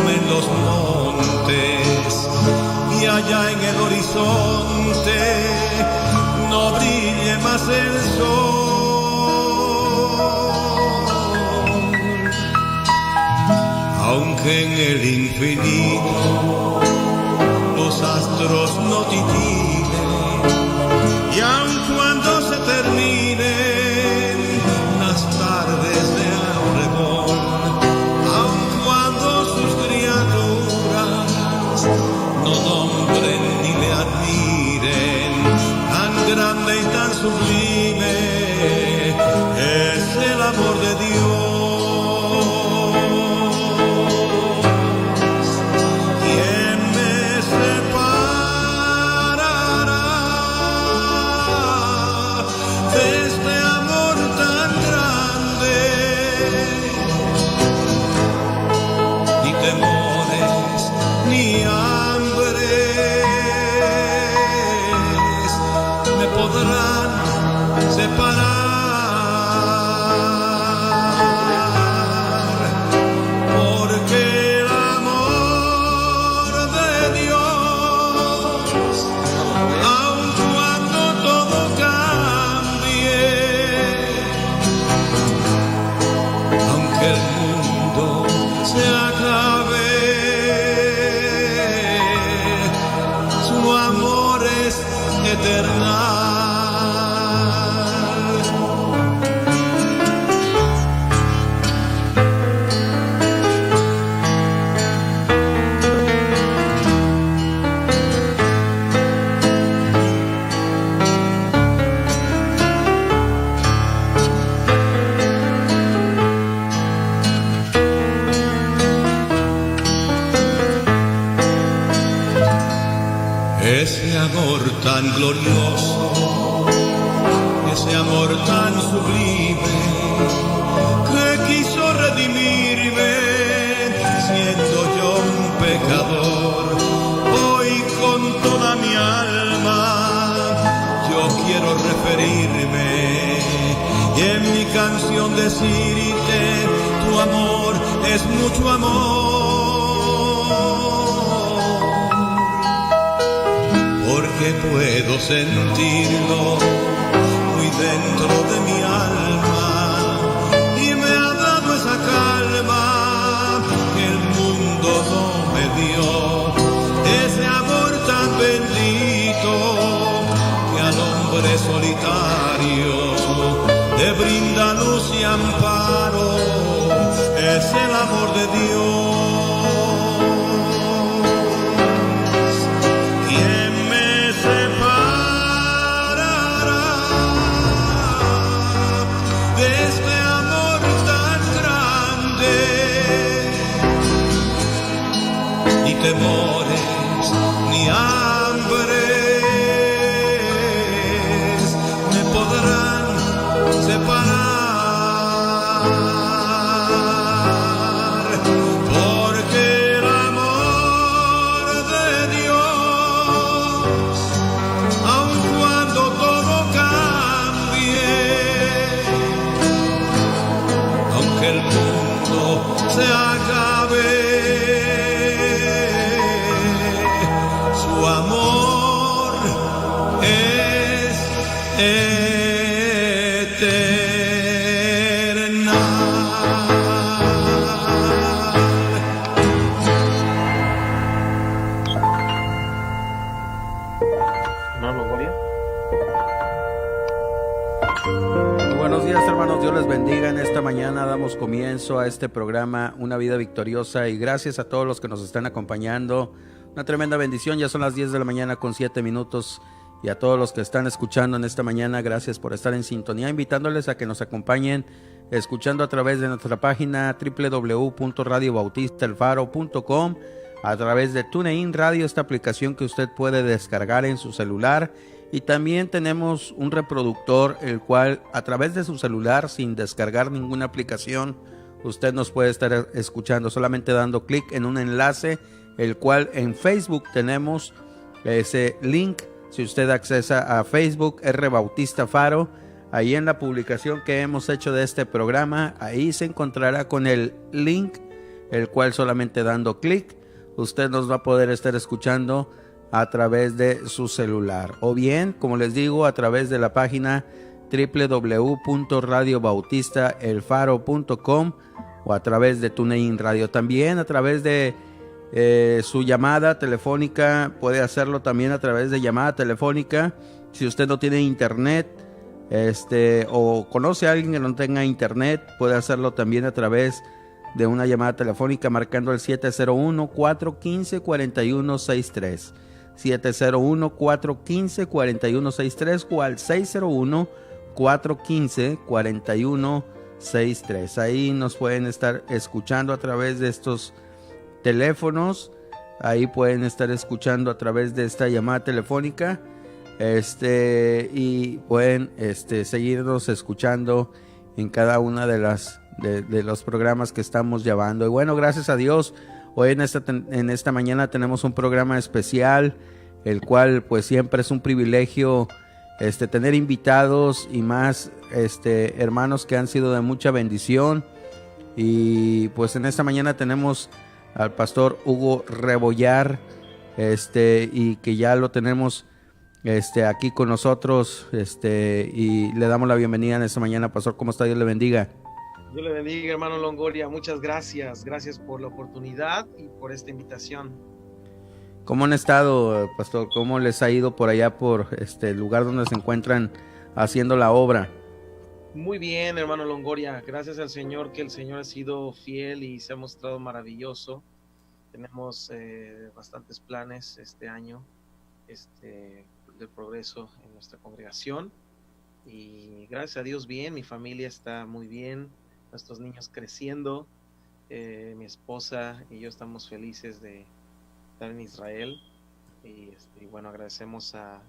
en los montes y allá en el horizonte no brille más el sol, aunque en el infinito los astros no titilen y aun cuando se terminen las tardes de arrebol, aun cuando sus criaturas no nombren ni le admiren, tan grande y tan sublime es el amor de Dios. Tan glorioso, ese amor tan sublime que quiso redimirme siendo yo un pecador. Hoy con toda mi alma yo quiero referirme y en mi canción decirte: tu amor es mucho amor. Que puedo sentirlo muy dentro de mi alma y me ha dado esa calma que el mundo no me dio, ese amor tan bendito que al hombre solitario le brinda luz y amparo, es el amor de Dios. Temores ni hambres me podrán separar, porque el amor de Dios, aun cuando todo cambie, aunque el mundo se acabe, mañana damos comienzo a este programa Una Vida Victoriosa y gracias a todos los que nos están acompañando. Una tremenda bendición, ya son las 10 de la mañana con 7 minutos y a todos los que están escuchando en esta mañana, gracias por estar en sintonía, invitándoles a que nos acompañen escuchando a través de nuestra página www.radiobautistaelfaro.com, a través de TuneIn Radio, esta aplicación que usted puede descargar en su celular. Y también tenemos un reproductor, el cual a través de su celular, sin descargar ninguna aplicación, usted nos puede estar escuchando solamente dando clic en un enlace, el cual en Facebook tenemos ese link. Si usted accesa a Facebook, R. Bautista Faro, ahí en la publicación que hemos hecho de este programa, ahí se encontrará con el link el cual solamente dando clic usted nos va a poder estar escuchando a través de su celular, o bien, como les digo, a través de la página www.radiobautistaelfaro.com o a través de TuneIn Radio. También a través de su llamada telefónica, puede hacerlo también a través de llamada telefónica. Si usted no tiene internet, o conoce a alguien que no tenga internet, puede hacerlo también a través de una llamada telefónica marcando el 701-415-4163. 701-415-4163 o al 601-415-4163. Ahí nos pueden estar escuchando a través de estos teléfonos. Ahí pueden estar escuchando a través de esta llamada telefónica. Y pueden seguirnos escuchando en cada una de los programas que estamos llevando. Y bueno, gracias a Dios, hoy en esta mañana tenemos un programa especial, el cual pues siempre es un privilegio tener invitados y más hermanos que han sido de mucha bendición. Y pues en esta mañana tenemos al pastor Hugo Rebollar, y que ya lo tenemos aquí con nosotros, y le damos la bienvenida en esta mañana. Pastor, ¿cómo está? Dios le bendiga. Dios le bendiga, hermano Longoria. Muchas gracias. Gracias por la oportunidad y por esta invitación. ¿Cómo han estado, pastor? ¿Cómo les ha ido por allá, por el lugar donde se encuentran haciendo la obra? Muy bien, hermano Longoria. Gracias al Señor, que el Señor ha sido fiel y se ha mostrado maravilloso. Tenemos bastantes planes este año del progreso en nuestra congregación. Y gracias a Dios bien, mi familia está muy bien, nuestros niños creciendo, mi esposa y yo estamos felices de estar en Israel, y bueno, agradecemos a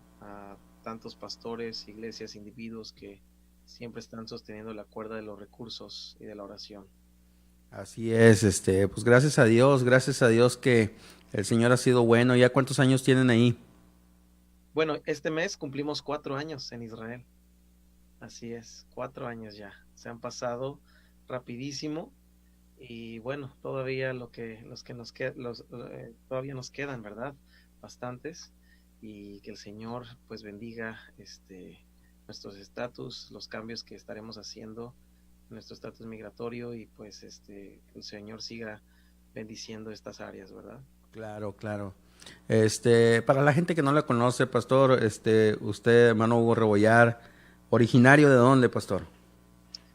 tantos pastores, iglesias, individuos que siempre están sosteniendo la cuerda de los recursos y de la oración. Así es, pues gracias a Dios que el Señor ha sido bueno. ¿Ya cuántos años tienen ahí? Bueno, este mes cumplimos 4 años en Israel. Así es, 4 años ya. Se han pasado rapidísimo y bueno, todavía todavía nos quedan, ¿verdad? Bastantes, y que el Señor pues bendiga nuestros estatus, los cambios que estaremos haciendo en nuestro estatus migratorio, y pues que el Señor siga bendiciendo estas áreas, ¿verdad? Claro. Para la gente que no la conoce, pastor, usted, hermano Hugo Rebollar, ¿originario de dónde, pastor?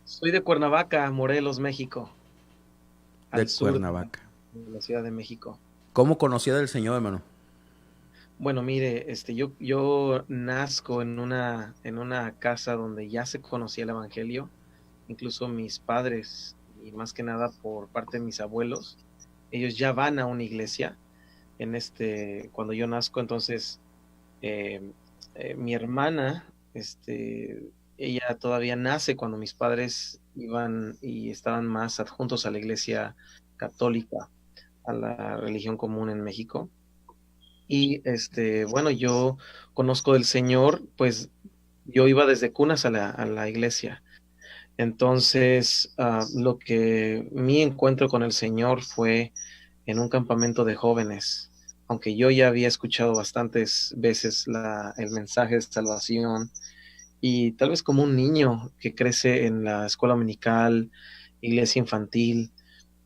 Soy de Cuernavaca, Morelos, México. De Cuernavaca. De la Ciudad de México. ¿Cómo conoció del Señor, hermano? Bueno, mire, yo nazco en una casa donde ya se conocía el Evangelio. Incluso mis padres, y más que nada por parte de mis abuelos, ellos ya van a una iglesia. Cuando yo nazco, entonces mi hermana, ella todavía nace cuando mis padres iban y estaban más adjuntos a la iglesia católica, a la religión común en México. Y bueno, yo conozco del Señor, pues yo iba desde cunas a la iglesia. Entonces, mi encuentro con el Señor fue en un campamento de jóvenes, aunque yo ya había escuchado bastantes veces el mensaje de salvación, y tal vez como un niño que crece en la escuela dominical, iglesia infantil,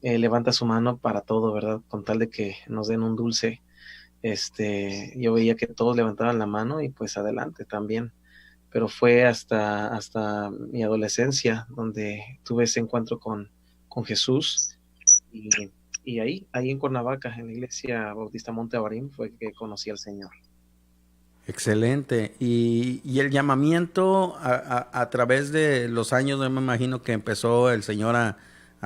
levanta su mano para todo, ¿verdad? Con tal de que nos den un dulce. Yo veía que todos levantaban la mano y pues adelante también. Pero fue hasta mi adolescencia donde tuve ese encuentro con Jesús, y ahí en Cuernavaca, en la iglesia Bautista Monte Abarim, fue que conocí al Señor. Excelente. Y el llamamiento a través de los años, yo me imagino que empezó el Señor a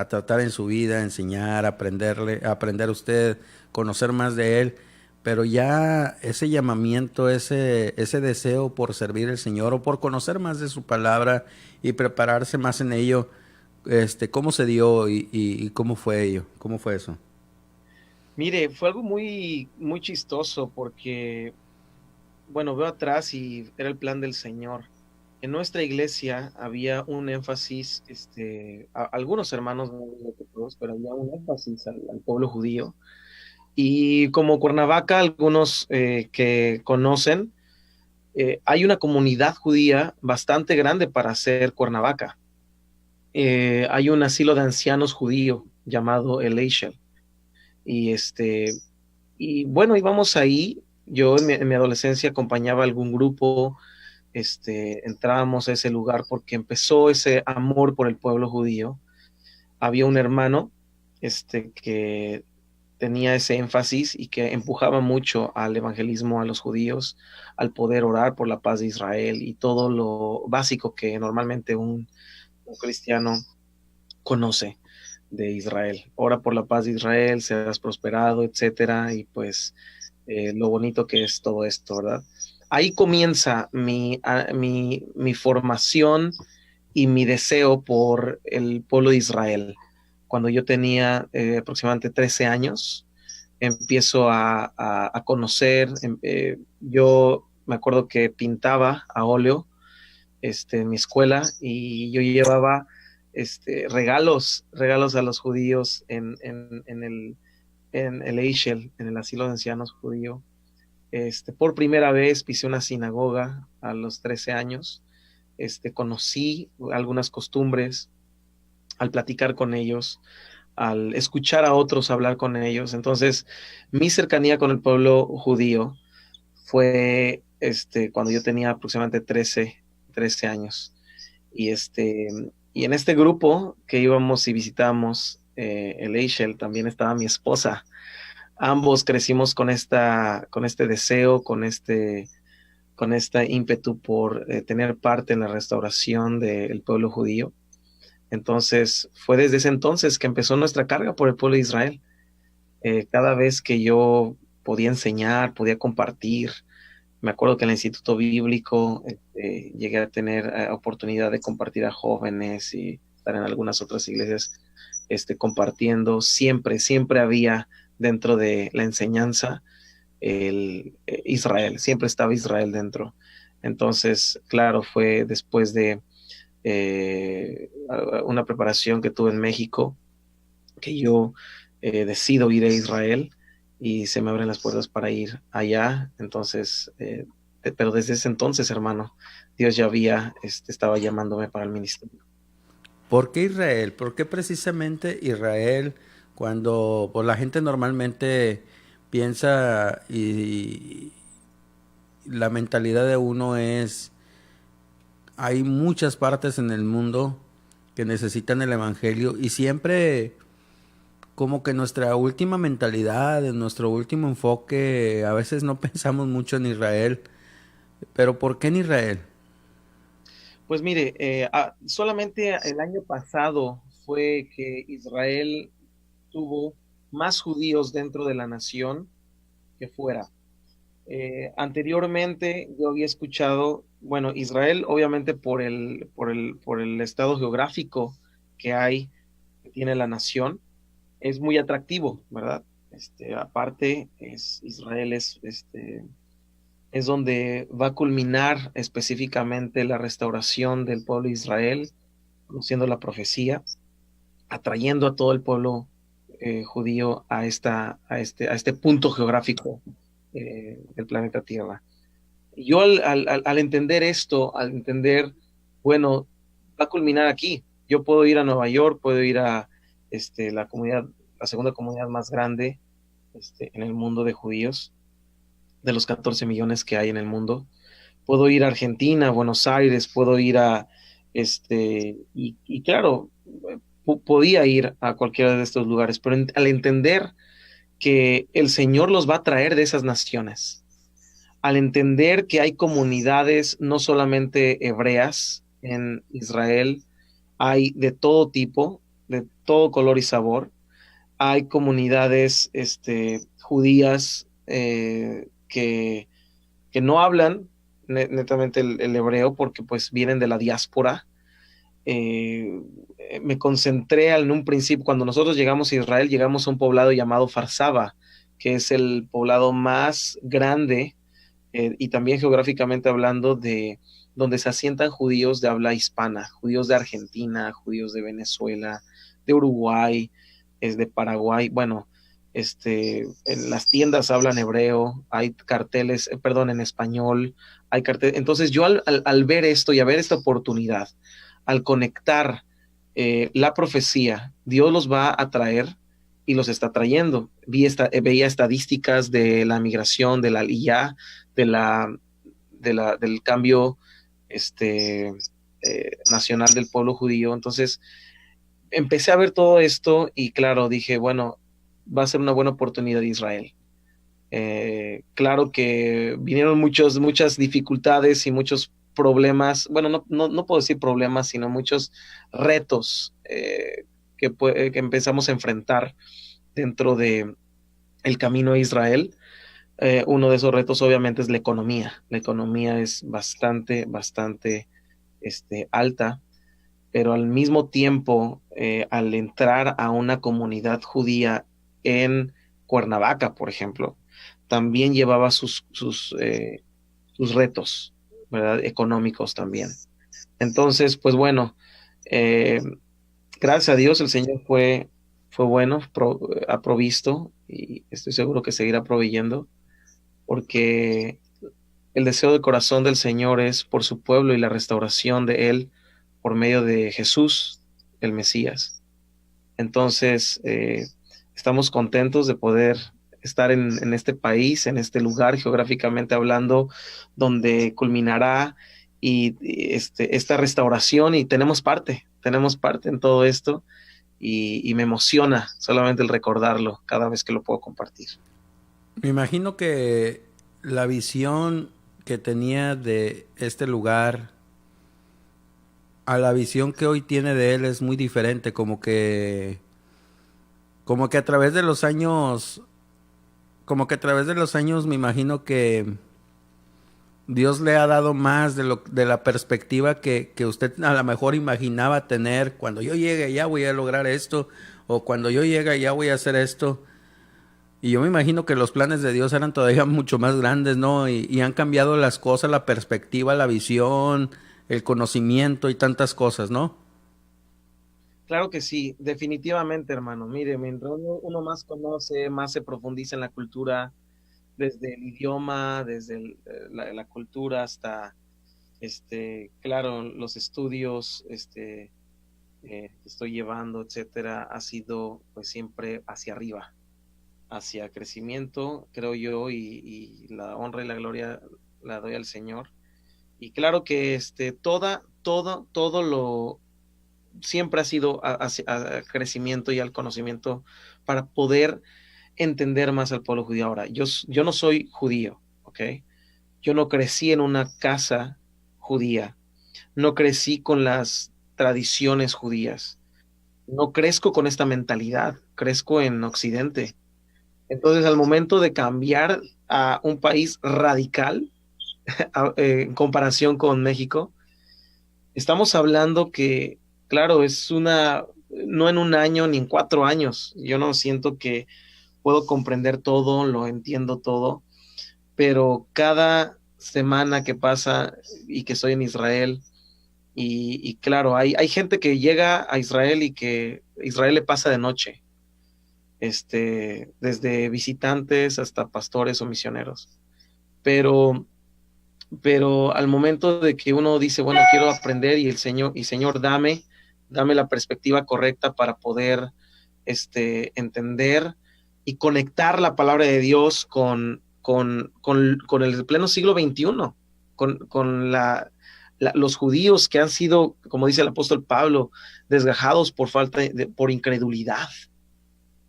tratar en su vida, a enseñar, a aprender usted, conocer más de Él. Pero ya ese llamamiento, ese deseo por servir al Señor o por conocer más de su palabra y prepararse más en ello, ¿cómo se dio y cómo fue ello? ¿Cómo fue eso? Mire, fue algo muy, muy chistoso porque, bueno, veo atrás y era el plan del Señor. en nuestra iglesia había un énfasis, algunos hermanos, no digo que todos, pero había un énfasis al pueblo judío. Y como Cuernavaca, algunos que conocen, hay una comunidad judía bastante grande para ser Cuernavaca. Hay un asilo de ancianos judío llamado El Eichel. Y y bueno, íbamos ahí. Yo en mi adolescencia acompañaba a algún grupo, entrábamos a ese lugar porque empezó ese amor por el pueblo judío. Había un hermano, que tenía ese énfasis y que empujaba mucho al evangelismo a los judíos, al poder orar por la paz de Israel y todo lo básico que normalmente un cristiano conoce de Israel. Ora por la paz de Israel, serás prosperado, etcétera, y pues lo bonito que es todo esto, ¿verdad? Ahí comienza mi formación y mi deseo por el pueblo de Israel. Cuando yo tenía aproximadamente 13 años, empiezo a conocer, yo me acuerdo que pintaba a óleo en mi escuela y yo llevaba regalos a los judíos en el Eichel, en el asilo de ancianos judío. Por primera vez pisé una sinagoga a los 13 años. Conocí algunas costumbres al platicar con ellos, al escuchar a otros hablar con ellos. Entonces, mi cercanía con el pueblo judío fue cuando yo tenía aproximadamente 13 años. Y, y en este grupo que íbamos y visitamos el Eichel, también estaba mi esposa. Ambos crecimos con con este deseo, con este ímpetu por tener parte en la restauración del pueblo judío. Entonces, fue desde ese entonces que empezó nuestra carga por el pueblo de Israel. Cada vez que yo podía enseñar, podía compartir, me acuerdo que en el Instituto Bíblico llegué a tener oportunidad de compartir a jóvenes y estar en algunas otras iglesias compartiendo. Siempre había dentro de la enseñanza Israel, siempre estaba Israel dentro. Entonces, claro, fue después de una preparación que tuve en México que yo decido ir a Israel y se me abren las puertas para ir allá. Entonces, pero desde ese entonces, hermano, Dios ya estaba llamándome para el ministerio. ¿Por qué Israel? ¿Por qué precisamente Israel cuando pues, la gente normalmente piensa y la mentalidad de uno es, hay muchas partes en el mundo que necesitan el evangelio y siempre como que nuestra última mentalidad, nuestro último enfoque, a veces no pensamos mucho en Israel, pero ¿por qué en Israel? Pues mire, solamente el año pasado fue que Israel tuvo más judíos dentro de la nación que fuera. Anteriormente yo había escuchado, bueno, Israel obviamente por el estado geográfico que hay, que tiene la nación, es muy atractivo, ¿verdad? Aparte, Israel es donde va a culminar específicamente la restauración del pueblo de Israel, conociendo la profecía, atrayendo a todo el pueblo judío a este punto geográfico del planeta Tierra. Yo al entender esto, al entender, bueno, va a culminar aquí. Yo puedo ir a Nueva York, puedo ir a la comunidad, la segunda comunidad más grande en el mundo de judíos, de los 14 millones que hay en el mundo. Puedo ir a Argentina, a Buenos Aires, puedo ir a, y claro, podía ir a cualquiera de estos lugares, pero al entender que el Señor los va a traer de esas naciones, al entender que hay comunidades no solamente hebreas en Israel, hay de todo tipo, de todo color y sabor, hay comunidades judías que no hablan netamente el hebreo porque pues vienen de la diáspora. Eh, Me concentré en un principio, cuando nosotros llegamos a Israel, llegamos a un poblado llamado Farsaba, que es el poblado más grande y también geográficamente hablando donde se asientan judíos de habla hispana, judíos de Argentina, judíos de Venezuela, de Uruguay, es de Paraguay. Bueno, en las tiendas hablan hebreo, hay carteles, perdón, en español, hay carteles. Entonces yo al ver esto y a ver esta oportunidad, al conectar la profecía, Dios los va a traer y los está trayendo. Veía estadísticas de la migración, de la aliyá, de del cambio nacional del pueblo judío. Entonces empecé a ver todo esto y claro, dije, bueno, va a ser una buena oportunidad de Israel. Claro que vinieron muchas dificultades y muchos problemas, bueno, no puedo decir problemas, sino muchos retos que empezamos a enfrentar dentro de el camino a Israel. Uno de esos retos obviamente es la economía. La economía es bastante alta, pero al mismo tiempo, al entrar a una comunidad judía en Cuernavaca, por ejemplo, también llevaba sus retos, ¿verdad? Económicos también. Entonces, pues bueno, eh, gracias a Dios el Señor fue bueno, ha provisto y estoy seguro que seguirá proveyendo, porque el deseo del corazón del Señor es por su pueblo y la restauración de Él por medio de Jesús, el Mesías. Entonces, estamos contentos de poder estar en este país, en este lugar geográficamente hablando, donde culminará esta restauración y tenemos parte en todo esto y me emociona solamente el recordarlo cada vez que lo puedo compartir. Me imagino que la visión que tenía de este lugar a la visión que hoy tiene de él es muy diferente, como que a través de los años, como que a través de los años me imagino que Dios le ha dado más de la perspectiva que usted a lo mejor imaginaba tener. Cuando yo llegue ya voy a lograr esto, o cuando yo llegue ya voy a hacer esto. Y yo me imagino que los planes de Dios eran todavía mucho más grandes, ¿no? Y han cambiado las cosas, la perspectiva, la visión, el conocimiento y tantas cosas, ¿no? Claro que sí, definitivamente, hermano. Mire, mientras uno más conoce, más se profundiza en la cultura, desde el idioma, desde la cultura hasta, claro, los estudios, que estoy llevando, etcétera, ha sido pues siempre hacia arriba, hacia crecimiento, creo yo, y la honra y la gloria la doy al Señor. Y claro que todo lo siempre ha sido a crecimiento y al conocimiento para poder entender más al pueblo judío. Ahora, yo no soy judío, ¿ok? Yo no crecí en una casa judía, no crecí con las tradiciones judías, no crezco con esta mentalidad, crezco en Occidente. Entonces, al momento de cambiar a un país radical, en comparación con México, estamos hablando que, claro, no en un año ni en 4 años. Yo no siento que puedo comprender todo, lo entiendo todo, pero cada semana que pasa y que estoy en Israel, y claro, hay gente que llega a Israel y que Israel le pasa de noche, desde visitantes hasta pastores o misioneros. Pero, pero al momento de que uno dice, bueno, quiero aprender y Señor, dame la perspectiva correcta para poder entender y conectar la palabra de Dios con el pleno siglo XXI, con los judíos que han sido, como dice el apóstol Pablo, desgajados por incredulidad.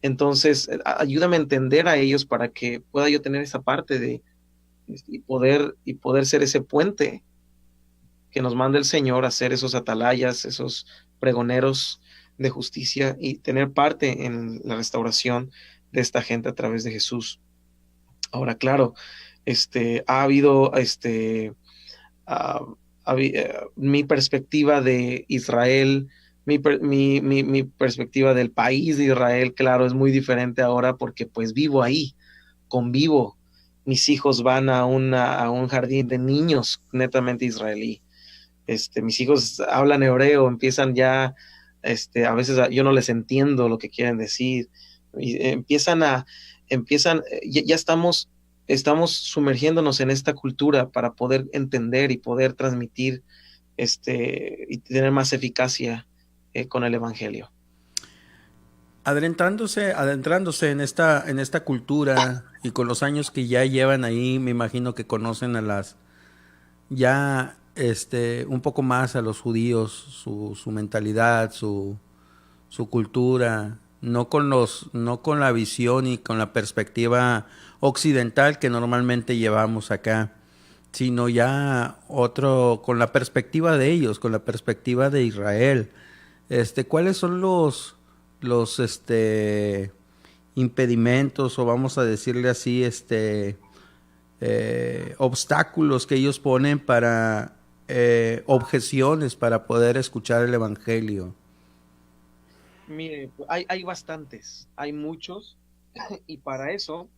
Entonces, ayúdame a entender a ellos para que pueda yo tener esa parte y poder ser ese puente que nos manda el Señor a ser esos atalayas, esos pregoneros de justicia y tener parte en la restauración de esta gente a través de Jesús. Ahora, claro, ha habido uh, mi perspectiva de Israel, mi perspectiva del país de Israel, claro, es muy diferente ahora porque pues vivo ahí, convivo. Mis hijos van a un jardín de niños netamente israelí. Mis hijos hablan hebreo, empiezan ya, a veces yo no les entiendo lo que quieren decir, y ya estamos sumergiéndonos en esta cultura para poder entender y poder transmitir, y tener más eficacia con el evangelio. Adentrándose en esta cultura y con los años que ya llevan ahí, me imagino que conocen a las ya un poco más a los judíos, su mentalidad, su cultura, no con la visión y con la perspectiva occidental que normalmente llevamos acá, sino ya con la perspectiva de ellos, con la perspectiva de Israel. ¿Cuáles son los impedimentos, o vamos a decirle así, obstáculos que ellos ponen para objeciones para poder escuchar el evangelio? Mire, hay bastantes, hay muchos, y para eso,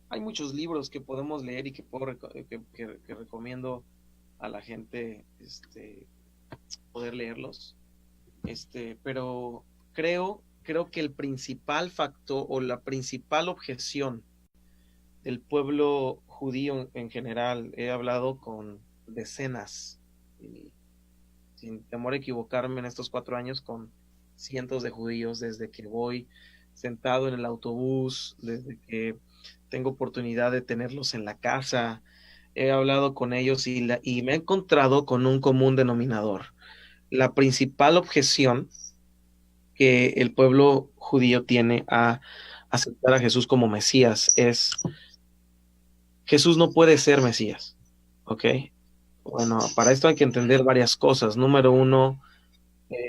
hay muchos libros que podemos leer y que recomiendo a la gente, poder leerlos. Pero creo que el principal factor o la principal objeción del pueblo judío en general, he hablado con decenas, y sin temor a equivocarme en estos 4 años, con cientos de judíos, desde que voy sentado en el autobús, desde que tengo oportunidad de tenerlos en la casa, he hablado con ellos y me he encontrado con un común denominador. La principal objeción que el pueblo judío tiene a aceptar a Jesús como Mesías es: Jesús no puede ser Mesías, ¿ok? Bueno, para esto hay que entender varias cosas. Número uno,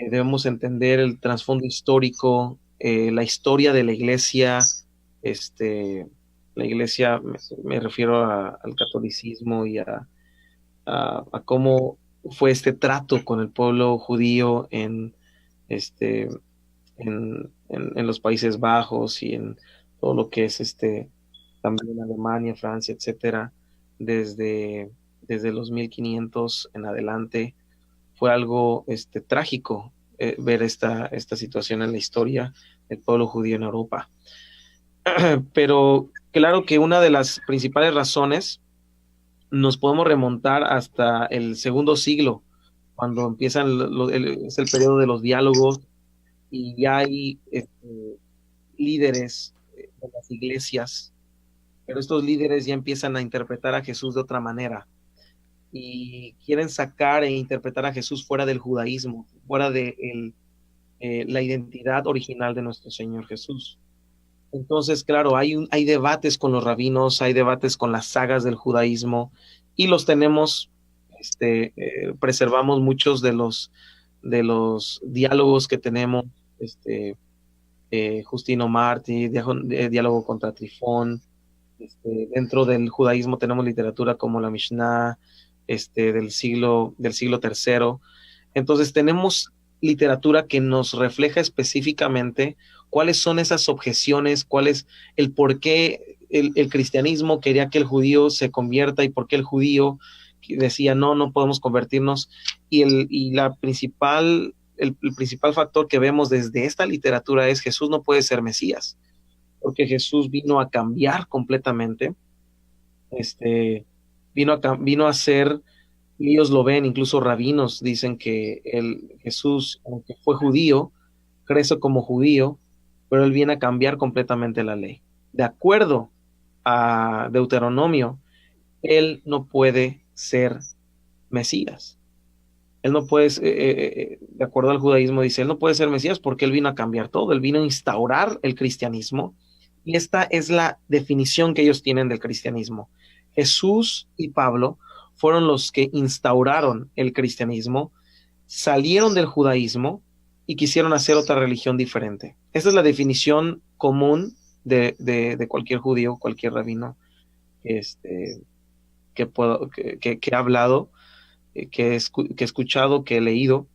debemos entender el trasfondo histórico, la historia de la iglesia. La iglesia, me refiero al catolicismo y a cómo fue este trato con el pueblo judío este, en los Países Bajos y en todo lo que es también Alemania, Francia, etcétera, desde los 1500 en adelante. Fue algo trágico, ver esta situación en la historia del pueblo judío en Europa. Pero claro que una de las principales razones nos podemos remontar hasta el segundo siglo, cuando empiezan es el periodo de los diálogos, y ya hay líderes de las iglesias, pero estos líderes ya empiezan a interpretar a Jesús de otra manera y quieren sacar e interpretar a Jesús fuera del judaísmo, fuera de la identidad original de nuestro Señor Jesús. Entonces, claro, hay debates con los rabinos, hay debates con las sagas del judaísmo, y los tenemos, preservamos muchos de los diálogos que tenemos, Justino Martí, diálogo contra Trifón. Dentro del judaísmo tenemos literatura como la Mishnah, del siglo III. Entonces tenemos literatura que nos refleja específicamente cuáles son esas objeciones, cuál es el por qué el cristianismo quería que el judío se convierta, y por qué el judío decía no podemos convertirnos. Y el principal factor que vemos desde esta literatura es: Jesús no puede ser Mesías, porque Jesús vino a cambiar completamente. Vino a ser, ellos lo ven, incluso rabinos dicen que Jesús, aunque fue judío, creció como judío, pero él viene a cambiar completamente la ley. De acuerdo a Deuteronomio, él no puede ser Mesías. Él no puede, de acuerdo al judaísmo, dice, él no puede ser Mesías porque él vino a cambiar todo, él vino a instaurar el cristianismo, y esta es la definición que ellos tienen del cristianismo. Jesús y Pablo fueron los que instauraron el cristianismo, salieron del judaísmo y quisieron hacer otra religión diferente. Esta es la definición común de cualquier judío, cualquier rabino que ha hablado, que he escuchado, que he leído.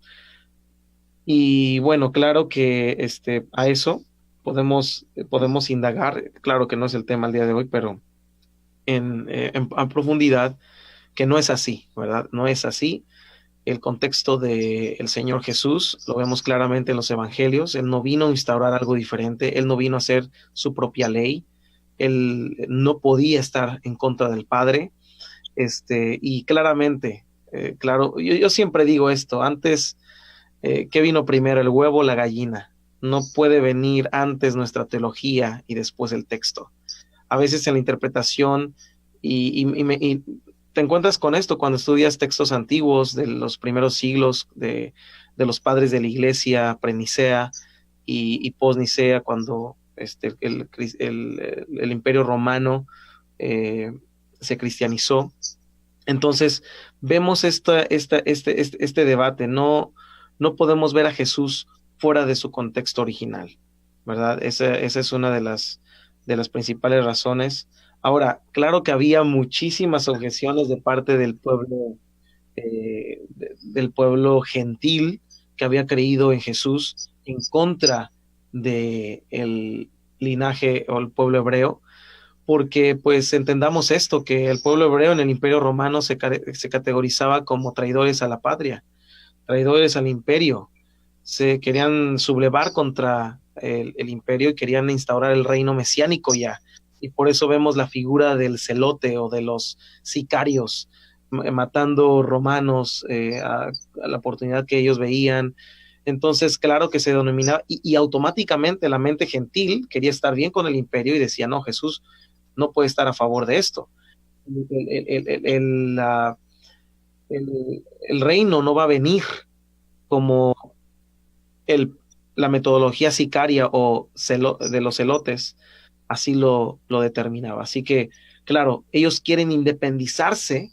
Y bueno, claro que a eso podemos indagar. Claro que no es el tema el día de hoy, pero en profundidad, que no es así, ¿verdad? No es así. El contexto del Señor Jesús lo vemos claramente en los evangelios. Él no vino a instaurar algo diferente, él no vino a hacer su propia ley, él no podía estar en contra del Padre. Y claramente, claro, yo siempre digo esto, antes, ¿qué vino primero, el huevo o la gallina? No puede venir antes nuestra teología y después el texto. A veces en la interpretación, y te encuentras con esto cuando estudias textos antiguos de los primeros siglos de los padres de la iglesia, prenicea y posnicea, cuando el imperio romano se cristianizó. Entonces, vemos este debate. No podemos ver a Jesús fuera de su contexto original, ¿verdad? Esa es una de las principales razones. Ahora, claro que había muchísimas objeciones de parte del pueblo gentil que había creído en Jesús en contra del linaje o el pueblo hebreo, porque pues entendamos esto, que el pueblo hebreo en el Imperio Romano se categorizaba como traidores a la patria, traidores al imperio, se querían sublevar contra el imperio y querían instaurar el reino mesiánico ya, y por eso vemos la figura del celote o de los sicarios matando romanos a la oportunidad que ellos veían. Entonces, claro que se denominaba, y automáticamente la mente gentil quería estar bien con el imperio y decía, no, Jesús no puede estar a favor de esto. El reino no va a venir como el, la metodología sicaria o de los celotes así lo determinaba. Así que, claro, ellos quieren independizarse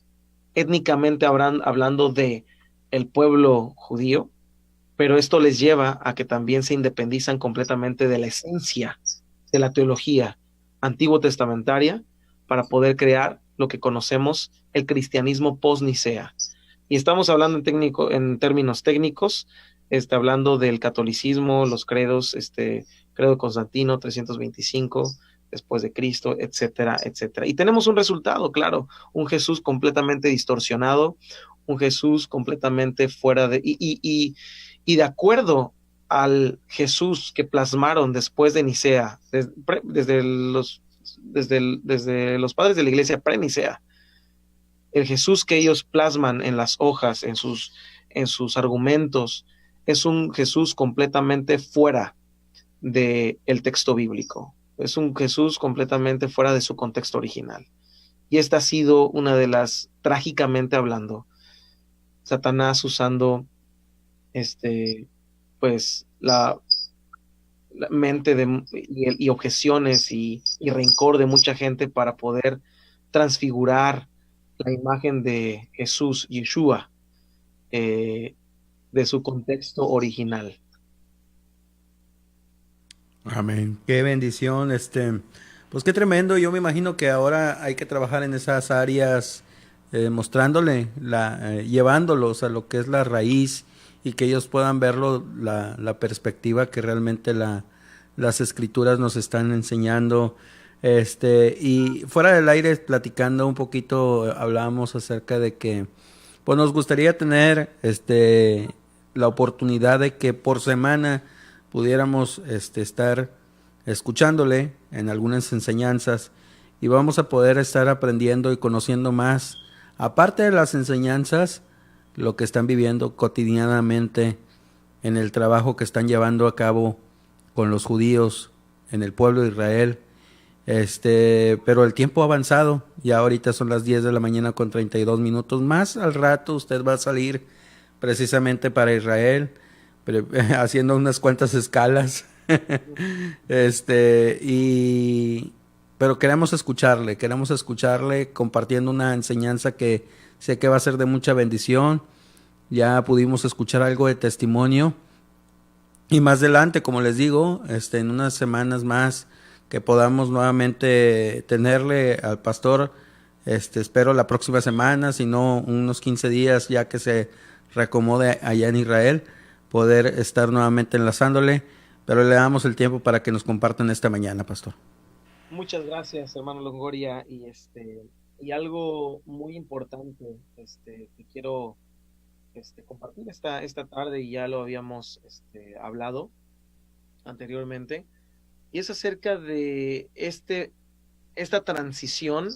étnicamente hablando de el pueblo judío, pero esto les lleva a que también se independizan completamente de la esencia de la teología antiguo testamentaria para poder crear lo que conocemos el cristianismo post-nicea. Y estamos hablando en términos técnicos, hablando del catolicismo, los credos, credo de Constantino 325 después de Cristo, etcétera, etcétera. Y tenemos un resultado, claro, un Jesús completamente distorsionado, un Jesús completamente fuera de... Y de acuerdo al Jesús que plasmaron después de Nicea, desde los padres de la iglesia pre-Nicea, el Jesús que ellos plasman en las hojas, en sus argumentos, es un Jesús completamente fuera del texto bíblico. Es un Jesús completamente fuera de su contexto original. Y esta ha sido una de las, trágicamente hablando, Satanás usando pues la mente y objeciones y rencor de mucha gente para poder transfigurar la imagen de Jesús, Yeshua, de su contexto original. Amén. Qué bendición, pues qué tremendo. Yo me imagino que ahora hay que trabajar en esas áreas, mostrándole, llevándolos a lo que es la raíz y que ellos puedan verlo, la perspectiva que realmente las escrituras nos están enseñando. Y fuera del aire, platicando un poquito, hablábamos acerca de que pues nos gustaría tener la oportunidad de que por semana pudiéramos estar escuchándole en algunas enseñanzas y vamos a poder estar aprendiendo y conociendo más, aparte de las enseñanzas, lo que están viviendo cotidianamente en el trabajo que están llevando a cabo con los judíos en el pueblo de Israel. Pero el tiempo ha avanzado, ya ahorita son las 10 de la mañana con 32 minutos, más al rato usted va a salir precisamente para Israel, haciendo unas cuantas escalas. Pero queremos escucharle compartiendo una enseñanza que sé que va a ser de mucha bendición. Ya pudimos escuchar algo de testimonio y más adelante, como les digo, en unas semanas más que podamos nuevamente tenerle al pastor, espero la próxima semana, si no unos 15 días ya que se reacomode allá en Israel, poder estar nuevamente enlazándole, pero le damos el tiempo para que nos compartan esta mañana, pastor. Muchas gracias, hermano Longoria, y Y algo muy importante que quiero compartir esta tarde, y ya lo habíamos hablado anteriormente, y es acerca de esta transición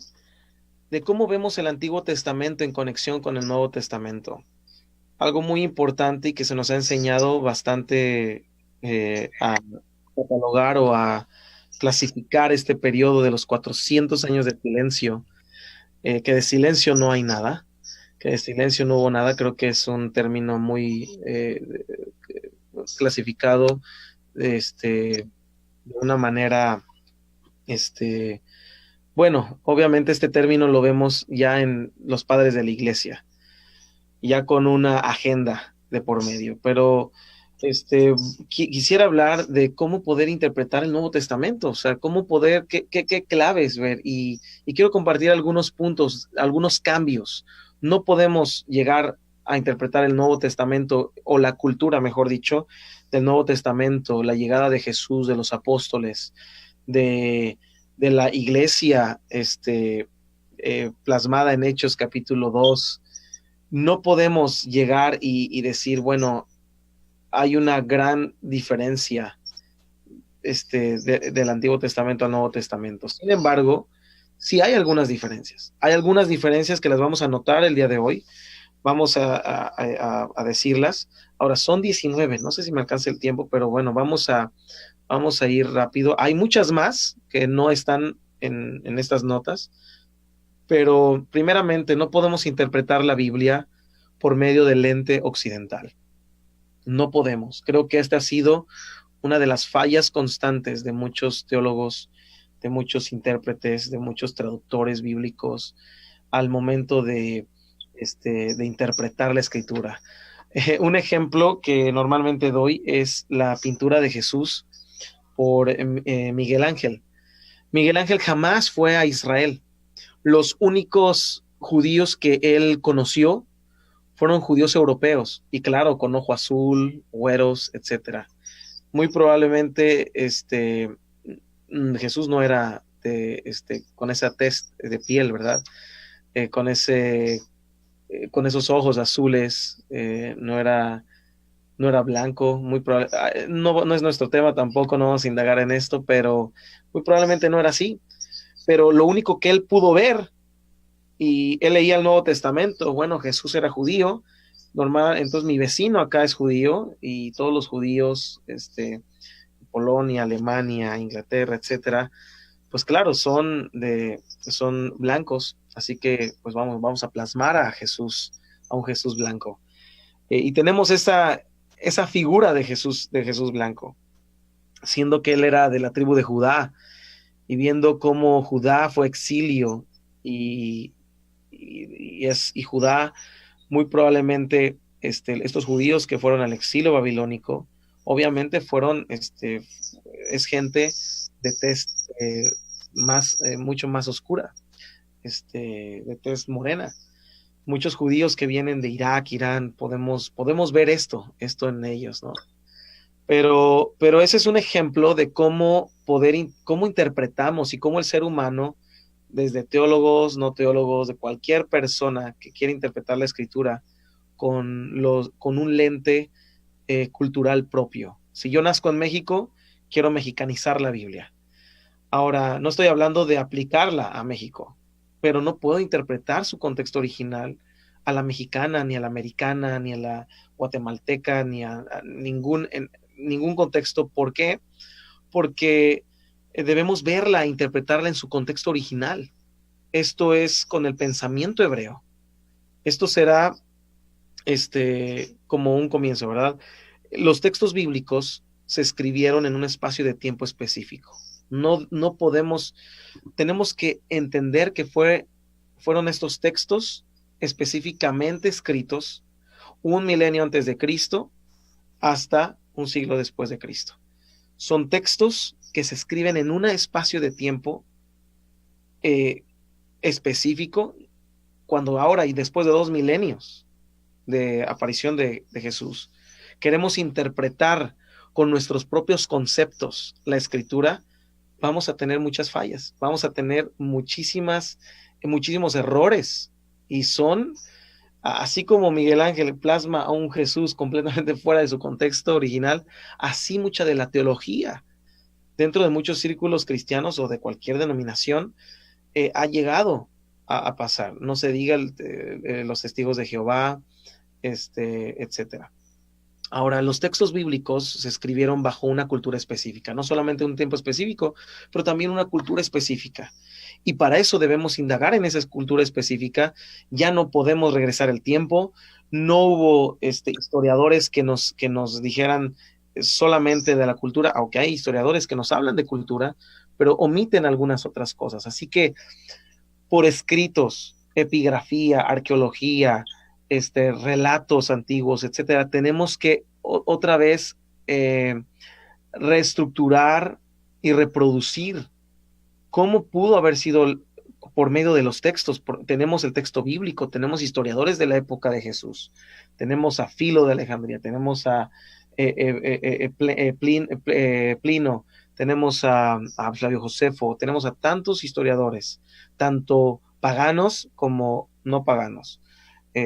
de cómo vemos el Antiguo Testamento en conexión con el Nuevo Testamento. Algo muy importante y que se nos ha enseñado bastante a catalogar o a clasificar este periodo de los 400 años de silencio, que de silencio no hay nada, que de silencio no hubo nada. Creo que es un término muy clasificado de una manera, bueno, obviamente este término lo vemos ya en los padres de la iglesia, ya con una agenda de por medio, pero quisiera hablar de cómo poder interpretar el Nuevo Testamento, o sea, cómo poder, qué claves ver, y quiero compartir algunos puntos, algunos cambios. No podemos llegar a interpretar el Nuevo Testamento, o la cultura, mejor dicho, del Nuevo Testamento, la llegada de Jesús, de los apóstoles, de la iglesia plasmada en Hechos capítulo 2. No podemos llegar y decir, bueno, hay una gran diferencia del Antiguo Testamento al Nuevo Testamento. Sin embargo, sí hay algunas diferencias. Hay algunas diferencias que las vamos a notar el día de hoy. Vamos a decirlas. Ahora son 19, no sé si me alcanza el tiempo, pero bueno, vamos a ir rápido. Hay muchas más que no están en estas notas, pero primeramente no podemos interpretar la Biblia por medio del lente occidental. No podemos. Creo que esta ha sido una de las fallas constantes de muchos teólogos, de muchos intérpretes, de muchos traductores bíblicos al momento de interpretar la escritura. Un ejemplo que normalmente doy es la pintura de Jesús por Miguel Ángel. Miguel Ángel jamás fue a Israel. Los únicos judíos que él conoció fueron judíos europeos, y claro, con ojo azul, güeros, etcétera. Muy probablemente Jesús no era con esa tez de piel, ¿verdad? Con esos ojos azules, no era blanco, muy probable, no es nuestro tema tampoco, no vamos a indagar en esto, pero muy probablemente no era así. Pero lo único que él pudo ver, y él leía el Nuevo Testamento, bueno, Jesús era judío, normal, entonces mi vecino acá es judío, y todos los judíos, Polonia, Alemania, Inglaterra, etcétera, pues claro, son blancos, así que pues vamos a plasmar a Jesús, a un Jesús blanco. Y tenemos esa figura de Jesús blanco, siendo que él era de la tribu de Judá, y viendo cómo Judá fue exilio, y Judá, muy probablemente estos judíos que fueron al exilio babilónico, obviamente fueron, es gente de tez mucho más oscura, de tez morena. Muchos judíos que vienen de Irak, Irán, podemos ver esto en ellos, ¿no? Pero ese es un ejemplo de cómo interpretamos, y cómo el ser humano, desde teólogos, no teólogos, de cualquier persona que quiera interpretar la escritura con un lente cultural propio. Si yo nazco en México, quiero mexicanizar la Biblia. Ahora, no estoy hablando de aplicarla a México, pero no puedo interpretar su contexto original a la mexicana, ni a la americana, ni a la guatemalteca, ni a ningún contexto. ¿Por qué? Porque debemos verla e interpretarla en su contexto original. Esto es con el pensamiento hebreo. Esto será como un comienzo, ¿verdad? Los textos bíblicos se escribieron en un espacio de tiempo específico. No podemos, tenemos que entender que fueron estos textos específicamente escritos 1 milenio antes de Cristo hasta un siglo después de Cristo. Son textos que se escriben en un espacio de tiempo específico, cuando ahora, y después de 2 milenios de aparición de Jesús, queremos interpretar con nuestros propios conceptos la escritura, vamos a tener muchas fallas, vamos a tener muchísimas muchísimos errores, y son, así como Miguel Ángel plasma a un Jesús completamente fuera de su contexto original, así mucha de la teología dentro de muchos círculos cristianos o de cualquier denominación ha llegado a pasar. No se diga los testigos de Jehová, etcétera. Ahora, los textos bíblicos se escribieron bajo una cultura específica, no solamente un tiempo específico, pero también una cultura específica. Y para eso debemos indagar en esa cultura específica. Ya no podemos regresar el tiempo. No hubo historiadores que nos dijeran solamente de la cultura, aunque hay historiadores que nos hablan de cultura, pero omiten algunas otras cosas. Así que por escritos, epigrafía, arqueología, relatos antiguos, etcétera, tenemos que otra vez reestructurar y reproducir cómo pudo haber sido por medio de los textos. Tenemos el texto bíblico, tenemos historiadores de la época de Jesús, tenemos a Filo de Alejandría, tenemos a Plino, tenemos a Flavio Josefo, tenemos a tantos historiadores, tanto paganos como no paganos,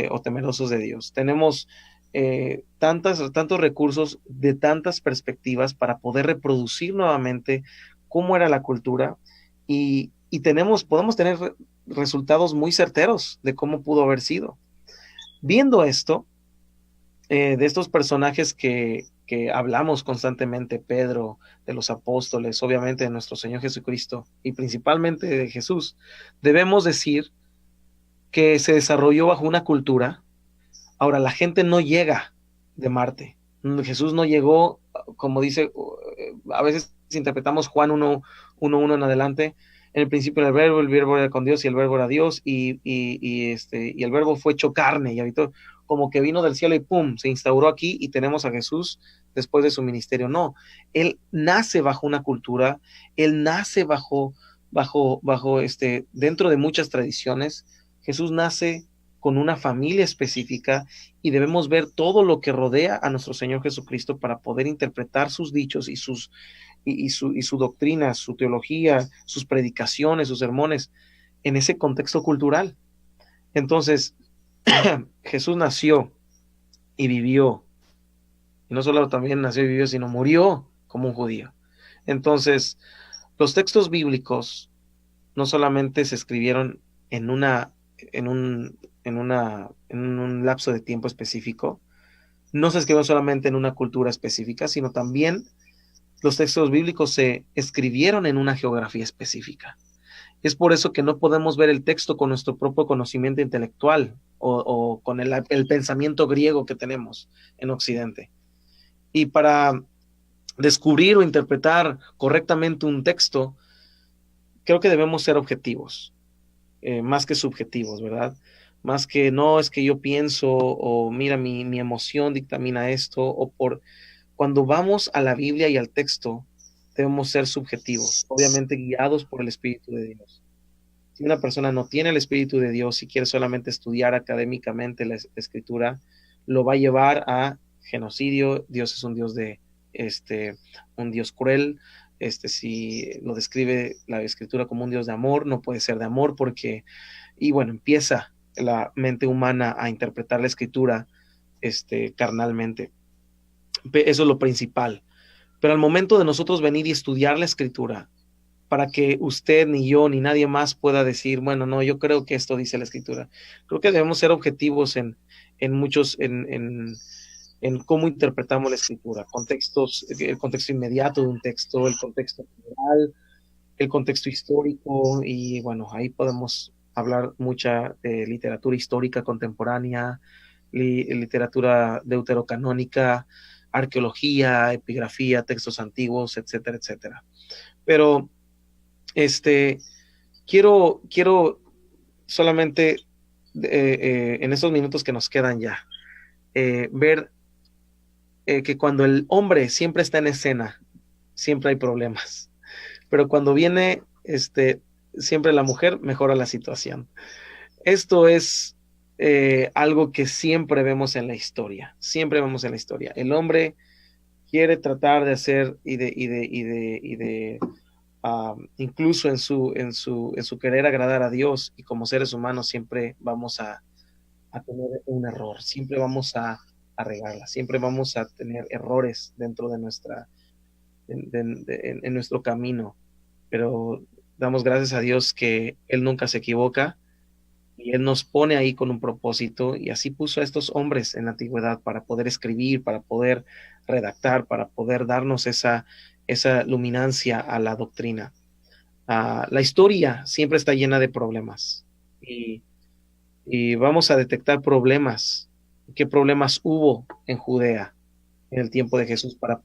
o temerosos de Dios. Tenemos tantos recursos de tantas perspectivas para poder reproducir nuevamente cómo era la cultura, y podemos tener resultados muy certeros de cómo pudo haber sido. Viendo esto, de estos personajes que hablamos constantemente, Pedro, de los apóstoles, obviamente de nuestro Señor Jesucristo y principalmente de Jesús, debemos decir que se desarrolló bajo una cultura. Ahora, la gente no llega de Marte. Jesús no llegó, como dice, a veces interpretamos Juan 1:1 en adelante. En el principio era el verbo era con Dios y el verbo era Dios, y el verbo fue hecho carne y habitó, como que vino del cielo y pum, se instauró aquí y tenemos a Jesús después de su ministerio. No, él nace bajo una cultura, él nace bajo dentro de muchas tradiciones. Jesús nace con una familia específica, y debemos ver todo lo que rodea a nuestro Señor Jesucristo para poder interpretar sus dichos y su doctrina, su teología, sus predicaciones, sus sermones en ese contexto cultural. Entonces, Jesús nació y vivió, y no solo también nació y vivió, sino murió como un judío. Entonces, los textos bíblicos no solamente se escribieron en un lapso de tiempo específico, no se escribió solamente en una cultura específica, sino también los textos bíblicos se escribieron en una geografía específica. Es por eso que no podemos ver el texto con nuestro propio conocimiento intelectual o con el pensamiento griego que tenemos en Occidente. Y para descubrir o interpretar correctamente un texto, creo que debemos ser objetivos, más que subjetivos, ¿verdad? Más que no es que yo pienso, o mira, mi emoción dictamina esto, cuando vamos a la Biblia y al texto, debemos ser subjetivos, obviamente guiados por el Espíritu de Dios. Si una persona no tiene el Espíritu de Dios y quiere solamente estudiar académicamente la Escritura, lo va a llevar a genocidio. Dios es un Dios un Dios cruel. Si lo describe la Escritura como un Dios de amor, no puede ser de amor, y bueno, empieza la mente humana a interpretar la Escritura carnalmente. Eso es lo principal. Pero al momento de nosotros venir y estudiar la Escritura, para que usted, ni yo, ni nadie más pueda decir, bueno, no, yo creo que esto dice la Escritura. Creo que debemos ser objetivos en cómo interpretamos la Escritura, el contexto inmediato de un texto, el contexto general, el contexto histórico, y bueno, ahí podemos hablar mucha literatura histórica contemporánea, literatura deuterocanónica, arqueología, epigrafía, textos antiguos, etcétera, etcétera. Pero quiero solamente en estos minutos que nos quedan ya, ver que cuando el hombre siempre está en escena, siempre hay problemas, pero cuando viene siempre la mujer, mejora la situación. Esto es algo que siempre vemos en la historia, El hombre quiere tratar de hacer y de incluso en su querer agradar a Dios, y como seres humanos siempre vamos a tener un error, siempre vamos a regarla, siempre vamos a tener errores dentro de en nuestro camino, pero damos gracias a Dios que Él nunca se equivoca y Él nos pone ahí con un propósito, y así puso a estos hombres en la antigüedad para poder escribir, para poder redactar, para poder darnos esa luminancia a la doctrina. La historia siempre está llena de problemas, y vamos a detectar problemas. ¿Qué problemas hubo en Judea en el tiempo de Jesús para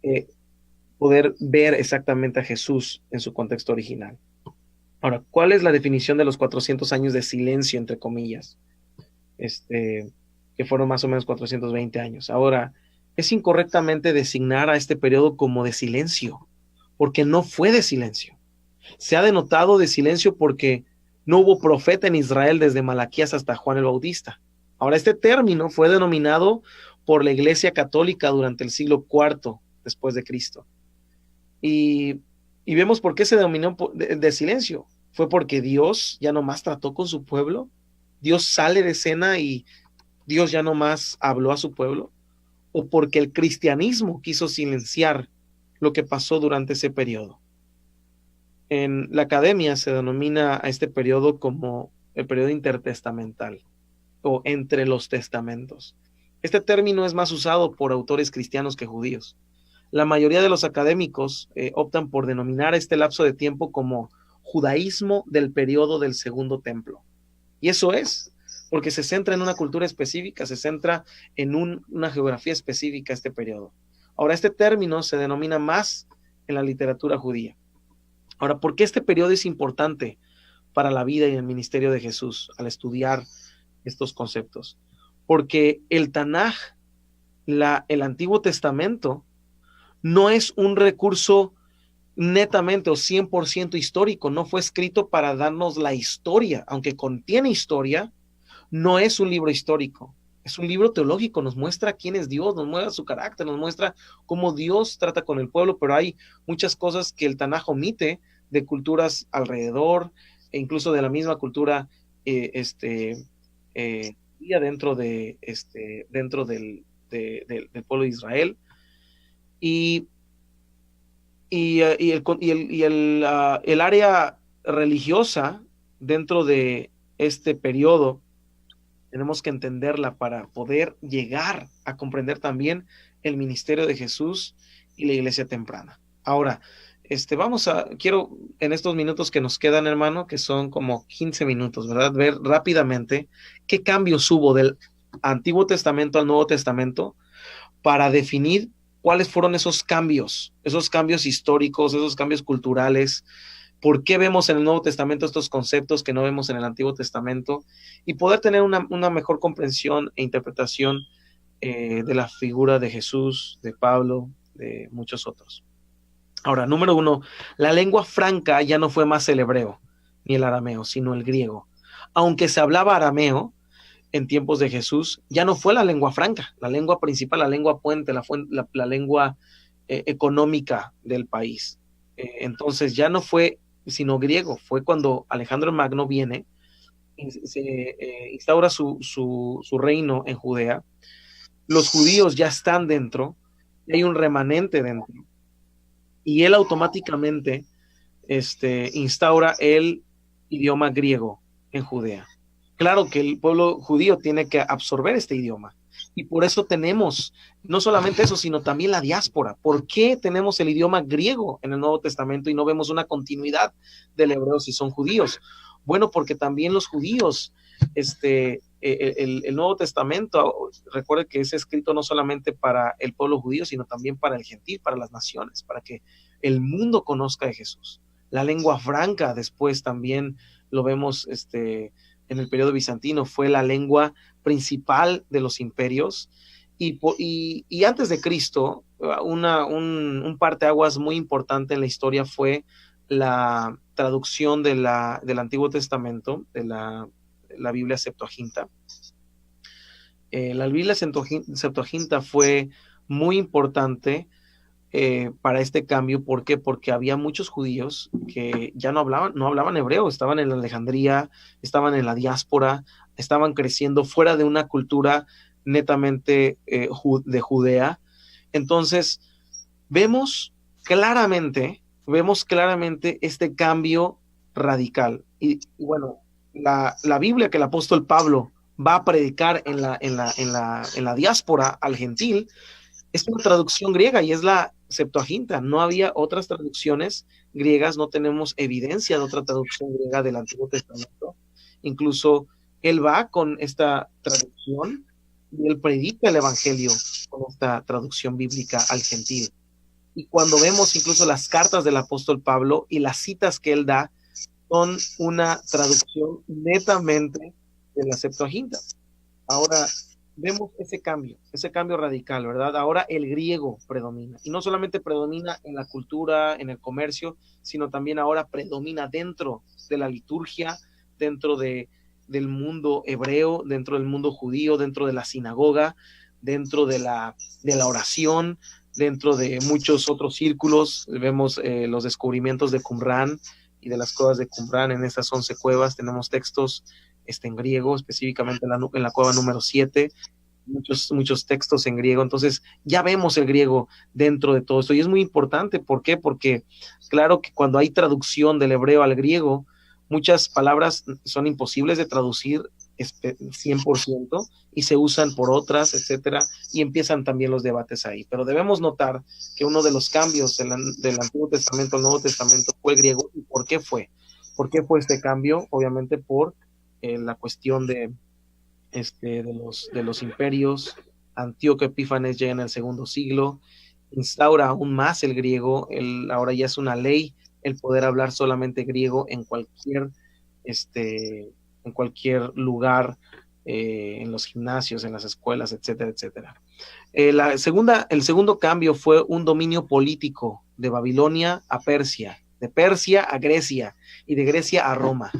eh, poder ver exactamente a Jesús en su contexto original? Ahora, ¿cuál es la definición de los 400 años de silencio, entre comillas? Que fueron más o menos 420 años. Ahora, es incorrectamente designar a este periodo como de silencio, porque no fue de silencio. Se ha denotado de silencio porque no hubo profeta en Israel desde Malaquías hasta Juan el Bautista. Ahora, este término fue denominado por la Iglesia Católica durante el siglo IV después de Cristo. Y vemos por qué se denominó de silencio. Fue porque Dios ya no más trató con su pueblo. Dios sale de escena y Dios ya no más habló a su pueblo. O porque el cristianismo quiso silenciar lo que pasó durante ese periodo. En la academia se denomina a este periodo como el periodo intertestamental o entre los testamentos. Este término es más usado por autores cristianos que judíos. La mayoría de los académicos optan por denominar este lapso de tiempo como judaísmo del periodo del Segundo Templo. Y eso es, porque se centra en una cultura específica, se centra en una geografía específica este periodo. Ahora, este término se denomina más en la literatura judía. Ahora, ¿por qué este periodo es importante para la vida y el ministerio de Jesús al estudiar estos conceptos? Porque el Tanaj, el Antiguo Testamento, no es un recurso netamente o 100% histórico, no fue escrito para darnos la historia, aunque contiene historia, no es un libro histórico, es un libro teológico, nos muestra quién es Dios, nos muestra su carácter, nos muestra cómo Dios trata con el pueblo, pero hay muchas cosas que el Tanaj omite de culturas alrededor, e incluso de la misma cultura dentro del pueblo de Israel. El área religiosa dentro de este periodo tenemos que entenderla para poder llegar a comprender también el ministerio de Jesús y la iglesia temprana. Ahora, quiero en estos minutos que nos quedan, hermano, que son como 15 minutos, ¿verdad? Ver rápidamente qué cambios hubo del Antiguo Testamento al Nuevo Testamento para definir cuáles fueron esos cambios históricos, esos cambios culturales, por qué vemos en el Nuevo Testamento estos conceptos que no vemos en el Antiguo Testamento, y poder tener una mejor comprensión e interpretación de la figura de Jesús, de Pablo, de muchos otros. Ahora, número 1, la lengua franca ya no fue más el hebreo ni el arameo, sino el griego. Aunque se hablaba arameo en tiempos de Jesús, ya no fue la lengua franca, la lengua principal, la lengua puente, la lengua económica del país. Entonces ya no fue sino griego. Fue cuando Alejandro el Magno viene, se instaura su reino en Judea. Los judíos ya están dentro, y hay un remanente dentro, y él automáticamente instaura el idioma griego en Judea. Claro que el pueblo judío tiene que absorber este idioma, y por eso tenemos no solamente eso, sino también la diáspora. ¿Por qué tenemos el idioma griego en el Nuevo Testamento y no vemos una continuidad del hebreo si son judíos? Bueno, porque también los judíos, el Nuevo Testamento, recuerde que es escrito no solamente para el pueblo judío, sino también para el gentil, para las naciones, para que el mundo conozca de Jesús. La lengua franca después también lo vemos en el periodo bizantino, fue la lengua principal de los imperios, y antes de Cristo, un parteaguas muy importante en la historia fue la traducción del Antiguo Testamento, de la Biblia Septuaginta. La Biblia Septuaginta fue muy importante para este cambio. ¿Por qué? Porque había muchos judíos que ya no hablaban hebreo, estaban en Alejandría, estaban en la diáspora, estaban creciendo fuera de una cultura netamente de Judea. Entonces, vemos claramente este cambio radical. Y bueno, la Biblia que el apóstol Pablo va a predicar en la diáspora al gentil es una traducción griega y es la Septuaginta. No había otras traducciones griegas, no tenemos evidencia de otra traducción griega del Antiguo Testamento. Incluso él va con esta traducción y él predica el Evangelio con esta traducción bíblica al gentil. Y cuando vemos incluso las cartas del apóstol Pablo y las citas que él da, son una traducción netamente de la Septuaginta. Ahora vemos ese cambio radical, ¿verdad? Ahora el griego predomina. Y no solamente predomina en la cultura, en el comercio, sino también ahora predomina dentro de la liturgia, dentro del mundo hebreo, dentro del mundo judío, dentro de la sinagoga, dentro de la oración, dentro de muchos otros círculos. Vemos los descubrimientos de Qumran y de las cuevas de Qumran. En estas 11 cuevas tenemos textos en griego, específicamente en la cueva número 7, muchos textos en griego. Entonces ya vemos el griego dentro de todo esto y es muy importante. ¿Por qué? Porque claro que cuando hay traducción del hebreo al griego, muchas palabras son imposibles de traducir 100% y se usan por otras, etcétera, y empiezan también los debates ahí. Pero debemos notar que uno de los cambios del Antiguo Testamento al Nuevo Testamento fue el griego. ¿Y por qué fue? ¿Por qué fue este cambio? Obviamente por la cuestión de los imperios. Antíoco Epífanes llega en el segundo siglo, instaura aún más el griego. Ahora ya es una ley el poder hablar solamente griego en cualquier lugar, en los gimnasios, en las escuelas, etcétera, etcétera. El segundo cambio fue un dominio político de Babilonia a Persia, de Persia a Grecia y de Grecia a Roma.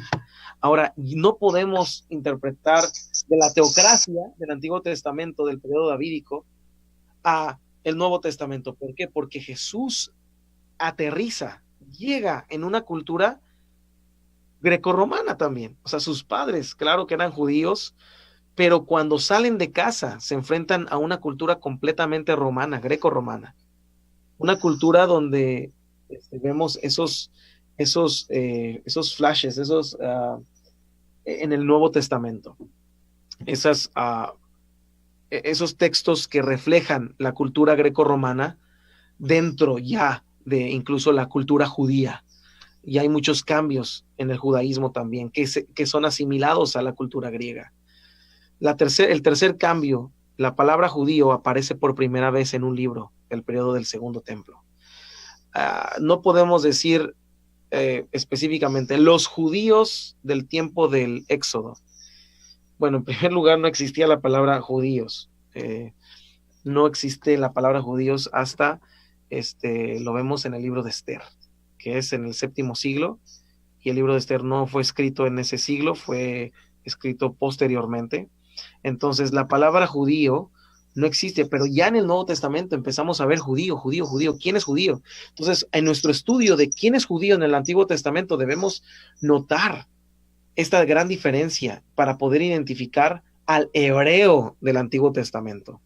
Ahora, no podemos interpretar de la teocracia del Antiguo Testamento, del periodo davídico, a el Nuevo Testamento. ¿Por qué? Porque Jesús aterriza, llega en una cultura grecorromana también. O sea, sus padres, claro que eran judíos, pero cuando salen de casa se enfrentan a una cultura completamente romana, greco-romana. Una cultura donde vemos esos flashes, en el Nuevo Testamento. Esos textos que reflejan la cultura greco-romana dentro ya de incluso la cultura judía. Y hay muchos cambios en el judaísmo también que son asimilados a la cultura griega. El tercer cambio, la palabra judío aparece por primera vez en un libro del periodo del Segundo Templo. No podemos decir específicamente los judíos del tiempo del Éxodo. Bueno, en primer lugar no existía la palabra judíos. No existe la palabra judíos hasta lo vemos en el libro de Esther, que es en el 7º siglo, y el libro de Esther no fue escrito en ese siglo, fue escrito posteriormente. Entonces la palabra judío no existe, pero ya en el Nuevo Testamento empezamos a ver judío. ¿Quién es judío? Entonces, en nuestro estudio de quién es judío en el Antiguo Testamento debemos notar esta gran diferencia para poder identificar al hebreo del Antiguo Testamento,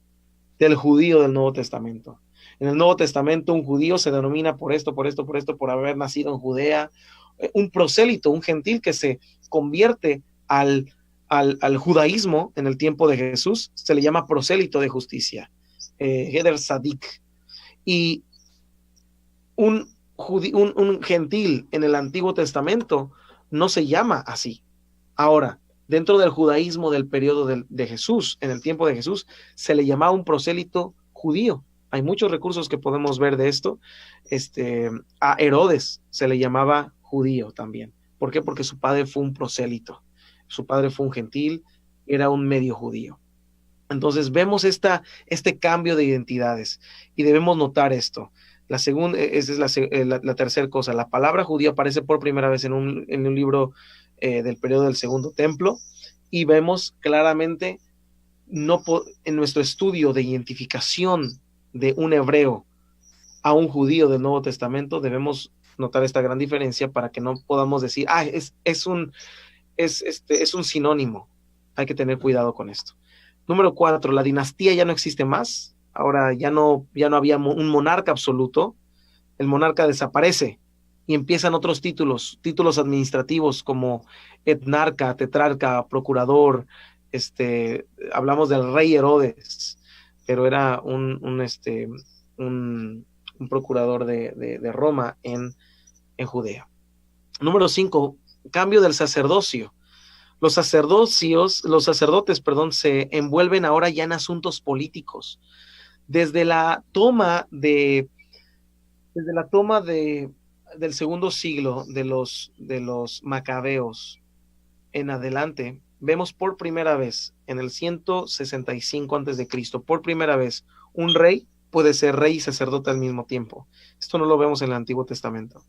del judío del Nuevo Testamento. En el Nuevo Testamento un judío se denomina por esto, por haber nacido en Judea. Un prosélito, un gentil que se convierte al judaísmo en el tiempo de Jesús, se le llama prosélito de justicia, Heder Sadik. Y un gentil en el Antiguo Testamento no se llama así. Ahora, dentro del judaísmo del periodo de Jesús, en el tiempo de Jesús, se le llamaba un prosélito judío. Hay muchos recursos que podemos ver de esto. A Herodes se le llamaba judío también. ¿Por qué? Porque su padre fue un prosélito. Su padre fue un gentil, era un medio judío. Entonces vemos este cambio de identidades y debemos notar esto. La segunda, esa es la tercera cosa. La palabra judío aparece por primera vez en un libro del periodo del Segundo Templo, y vemos claramente en nuestro estudio de identificación de un hebreo a un judío del Nuevo Testamento, debemos notar esta gran diferencia para que no podamos decir, es un sinónimo. Hay que tener cuidado con esto. Número 4, la dinastía ya no existe más. Ahora ya no había un monarca absoluto. El monarca desaparece y empiezan otros títulos administrativos como etnarca, tetrarca, procurador. Hablamos del rey Herodes, pero era un procurador de Roma en Judea. Número 5, cambio del sacerdocio. Los sacerdotes, se envuelven ahora ya en asuntos políticos. Desde la toma del segundo siglo de los macabeos en adelante, vemos por primera vez en el 165 a.C., por primera vez, un rey puede ser rey y sacerdote al mismo tiempo. Esto no lo vemos en el Antiguo Testamento.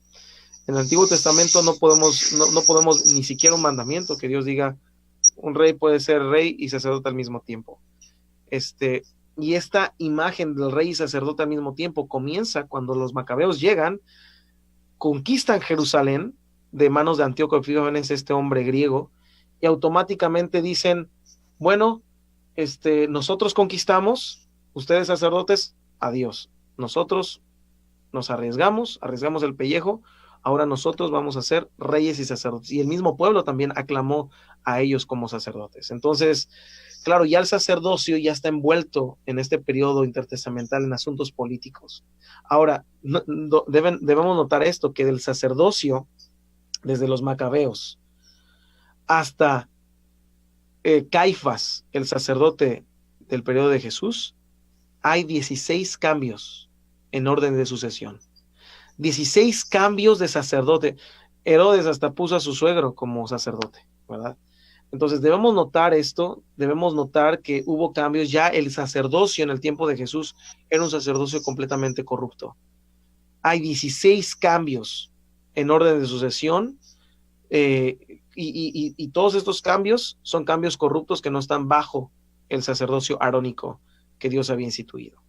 En el Antiguo Testamento no podemos ni siquiera un mandamiento que Dios diga un rey puede ser rey y sacerdote al mismo tiempo. Y esta imagen del rey y sacerdote al mismo tiempo comienza cuando los macabeos llegan, conquistan Jerusalén de manos de Antíoco Epífanes, este hombre griego, y automáticamente dicen, bueno, nosotros conquistamos, ustedes sacerdotes, adiós. Nosotros nos arriesgamos el pellejo, ahora nosotros vamos a ser reyes y sacerdotes. Y el mismo pueblo también aclamó a ellos como sacerdotes. Entonces, claro, ya el sacerdocio ya está envuelto en este periodo intertestamental en asuntos políticos. Ahora, debemos notar esto, que del sacerdocio, desde los macabeos hasta Caifás, el sacerdote del periodo de Jesús, hay 16 cambios en orden de sucesión. 16 cambios de sacerdote. Herodes hasta puso a su suegro como sacerdote, ¿verdad? Entonces debemos notar esto, debemos notar que hubo cambios. Ya el sacerdocio en el tiempo de Jesús era un sacerdocio completamente corrupto. Hay 16 cambios en orden de sucesión, y todos estos cambios son cambios corruptos que no están bajo el sacerdocio arónico que Dios había instituido.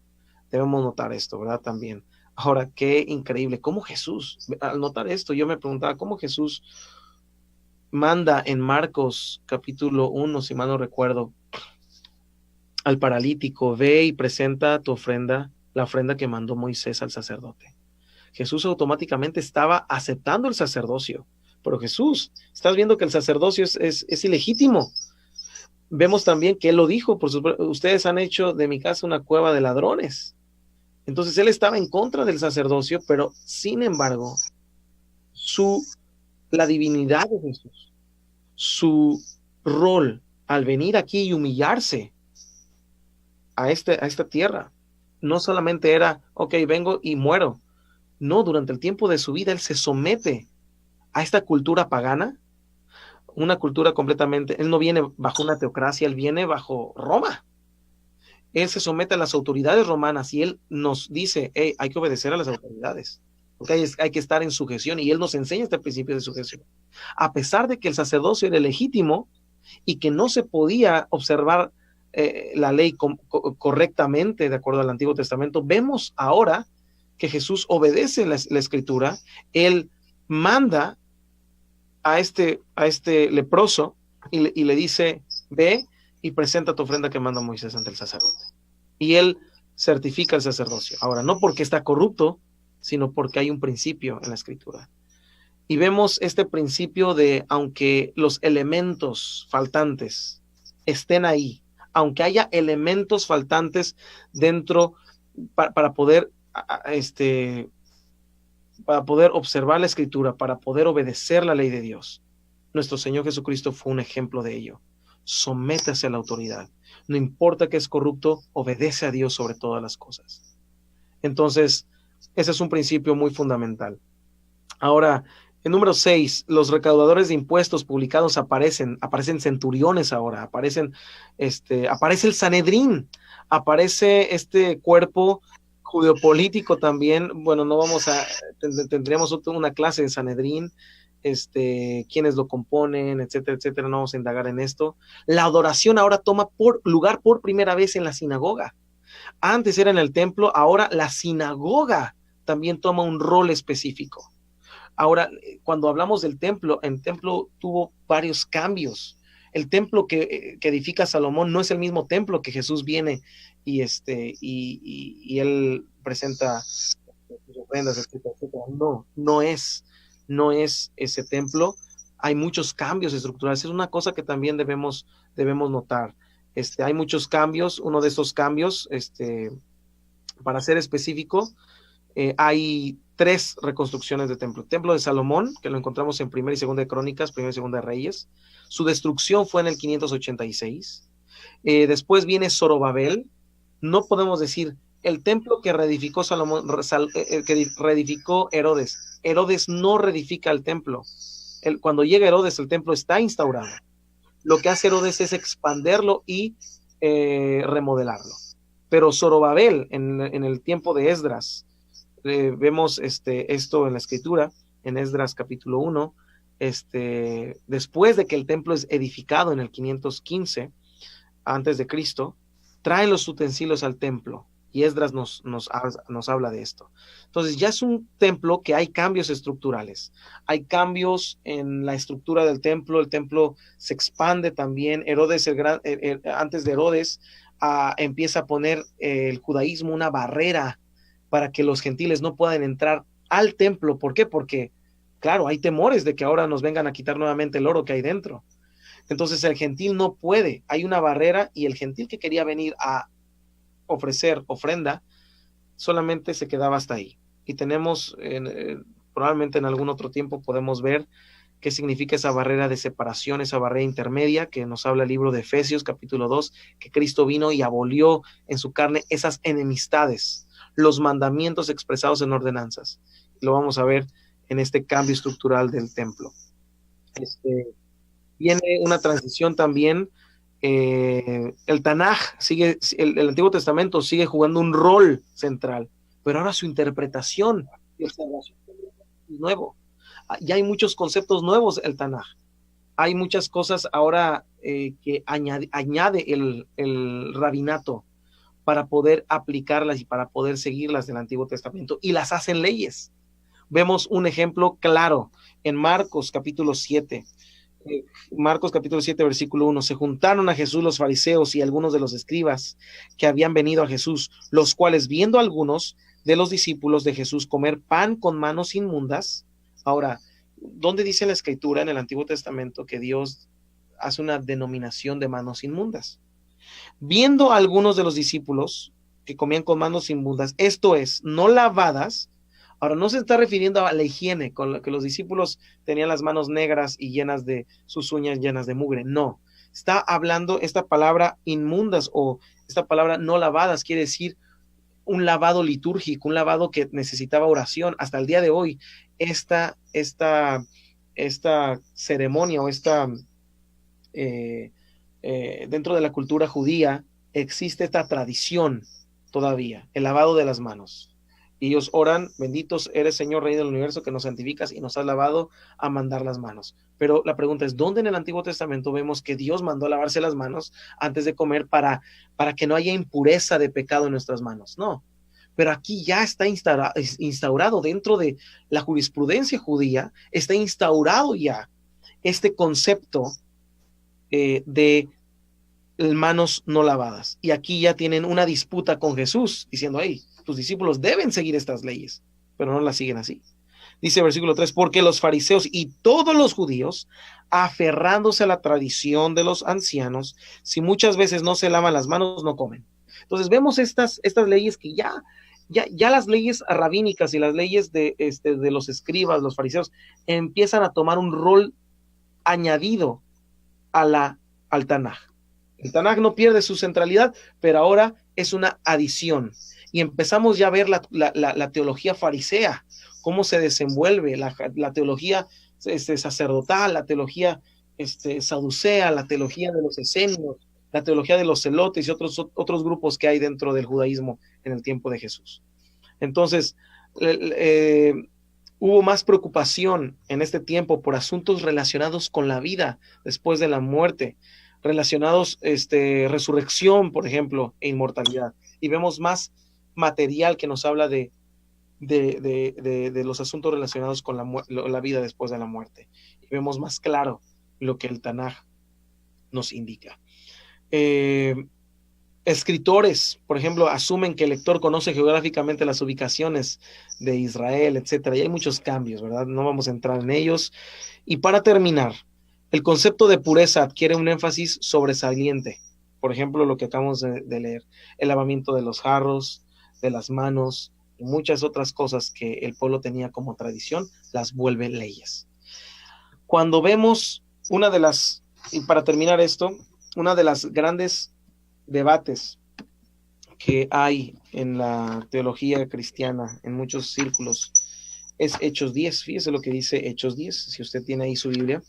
Debemos notar esto, ¿verdad? También. Ahora, qué increíble, cómo Jesús, al notar esto, yo me preguntaba cómo Jesús manda en Marcos capítulo 1, si mal no recuerdo, al paralítico, ve y presenta tu ofrenda, la ofrenda que mandó Moisés al sacerdote. Jesús automáticamente estaba aceptando el sacerdocio, pero Jesús, estás viendo que el sacerdocio es ilegítimo. Vemos también que él lo dijo, ustedes han hecho de mi casa una cueva de ladrones. Entonces él estaba en contra del sacerdocio, pero sin embargo, la divinidad de Jesús, su rol al venir aquí y humillarse a esta tierra, no solamente era, ok, vengo y muero. No, durante el tiempo de su vida él se somete a esta cultura pagana, una cultura completamente, él no viene bajo una teocracia, él viene bajo Roma. Él se somete a las autoridades romanas y él nos dice, hey, hay que obedecer a las autoridades, porque hay que estar en sujeción, y él nos enseña este principio de sujeción. A pesar de que el sacerdocio era legítimo y que no se podía observar la ley correctamente de acuerdo al Antiguo Testamento, vemos ahora que Jesús obedece la escritura. Él manda a este leproso y le dice, ve y presenta tu ofrenda que manda Moisés ante el sacerdote. Y él certifica el sacerdocio. Ahora, no porque está corrupto, sino porque hay un principio en la escritura. Y vemos este principio de, aunque los elementos faltantes estén ahí, aunque haya elementos faltantes dentro para poder observar la escritura, para poder obedecer la ley de Dios, nuestro Señor Jesucristo fue un ejemplo de ello. Sométase a la autoridad. No importa que es corrupto, obedece a Dios sobre todas las cosas. Entonces, ese es un principio muy fundamental. Ahora, en número 6, los recaudadores de impuestos publicados aparecen centuriones ahora, aparece el Sanedrín, aparece este cuerpo judeopolítico también. Bueno, tendríamos una clase de Sanedrín, quienes lo componen, etcétera, etcétera. No vamos a indagar en esto. La adoración ahora toma lugar por primera vez en la sinagoga. Antes era en el templo, ahora la sinagoga también toma un rol específico. Ahora, cuando hablamos del templo, el templo tuvo varios cambios. El templo que edifica Salomón no es el mismo templo que Jesús viene y él presenta sus ofrendas, etcétera, etcétera. No es ese templo. Hay muchos cambios estructurales. Es una cosa que también debemos notar. Hay muchos cambios. Uno de esos cambios, para ser específico, hay 3 reconstrucciones de templo. El templo de Salomón, que lo encontramos en 1 y 2 de Crónicas, 1 y 2 de Reyes. Su destrucción fue en el 586. Después viene Zorobabel. No podemos decir el templo que reedificó Salomón, que reedificó Herodes. Herodes no reedifica el templo. Cuando llega Herodes, el templo está instaurado. Lo que hace Herodes es expanderlo y remodelarlo. Pero Zorobabel, en el tiempo de Esdras, vemos esto en la escritura, en Esdras capítulo 1, después de que el templo es edificado en el 515 antes de Cristo, traen los utensilios al templo, y Esdras nos habla de esto. Entonces ya es un templo que hay cambios estructurales, hay cambios en la estructura del templo. El templo se expande también. Herodes antes de Herodes empieza a poner el judaísmo una barrera para que los gentiles no puedan entrar al templo. ¿Por qué? Porque, claro, hay temores de que ahora nos vengan a quitar nuevamente el oro que hay dentro. Entonces el gentil no puede, hay una barrera, y el gentil que quería venir a ofrecer ofrenda solamente se quedaba hasta ahí. Y tenemos, probablemente en algún otro tiempo podemos ver qué significa esa barrera de separación, esa barrera intermedia que nos habla el libro de Efesios capítulo 2, que Cristo vino y abolió en su carne esas enemistades, los mandamientos expresados en ordenanzas. Lo vamos a ver en este cambio estructural del templo. Viene una transición también. El Tanaj sigue, el Antiguo Testamento sigue jugando un rol central, pero ahora su interpretación es nuevo. Ya hay muchos conceptos nuevos el Tanaj. Hay muchas cosas ahora que añade el rabinato para poder aplicarlas y para poder seguirlas del Antiguo Testamento, y las hacen leyes. Vemos un ejemplo claro en Marcos capítulo 7. Marcos capítulo 7 versículo 1. Se juntaron a Jesús los fariseos y algunos de los escribas que habían venido a Jesús, los cuales, viendo a algunos de los discípulos de Jesús comer pan con manos inmundas. Ahora, ¿dónde dice la escritura en el Antiguo Testamento que Dios hace una denominación de manos inmundas? Viendo a algunos de los discípulos que comían con manos inmundas, esto es, no lavadas. Ahora, no se está refiriendo a la higiene, con la que los discípulos tenían las manos negras y llenas de sus uñas llenas de mugre. No, está hablando esta palabra inmundas, o esta palabra no lavadas, quiere decir un lavado litúrgico, un lavado que necesitaba oración. Hasta el día de hoy, esta ceremonia, o dentro de la cultura judía existe esta tradición todavía, el lavado de las manos. Y ellos oran: benditos eres, Señor, Rey del universo, que nos santificas y nos has lavado a mandar las manos. Pero la pregunta es, ¿dónde en el Antiguo Testamento vemos que Dios mandó a lavarse las manos antes de comer para que no haya impureza de pecado en nuestras manos? No. Pero aquí ya está instaurado dentro de la jurisprudencia judía, está instaurado ya este concepto de manos no lavadas. Y aquí ya tienen una disputa con Jesús, diciendo: hey, tus discípulos deben seguir estas leyes, pero no las siguen así. Dice versículo 3, porque los fariseos y todos los judíos, aferrándose a la tradición de los ancianos, si muchas veces no se lavan las manos, no comen. Entonces vemos estas leyes que ya las leyes rabínicas y las leyes de los escribas, los fariseos, empiezan a tomar un rol añadido al Tanaj. El Tanaj no pierde su centralidad, pero ahora es una adición. Y empezamos ya a ver la teología farisea, cómo se desenvuelve, la teología sacerdotal, la teología saducea, la teología de los esenios, la teología de los celotes y otros grupos que hay dentro del judaísmo en el tiempo de Jesús. Entonces, hubo más preocupación en este tiempo por asuntos relacionados con la vida después de la muerte, relacionados, resurrección, por ejemplo, e inmortalidad. Y vemos más material que nos habla de de los asuntos relacionados con la vida después de la muerte. Y vemos más claro lo que el Tanaj nos indica. Escritores, por ejemplo, asumen que el lector conoce geográficamente las ubicaciones de Israel, etcétera, y hay muchos cambios, ¿verdad? No vamos a entrar en ellos. Y para terminar, el concepto de pureza adquiere un énfasis sobresaliente. Por ejemplo, lo que acabamos de leer, el lavamiento de los jarros, de las manos, y muchas otras cosas que el pueblo tenía como tradición, las vuelve leyes. Cuando vemos y para terminar esto, una de las grandes debates que hay en la teología cristiana, en muchos círculos, es Hechos 10. Fíjese lo que dice Hechos 10, si usted tiene ahí su Biblia,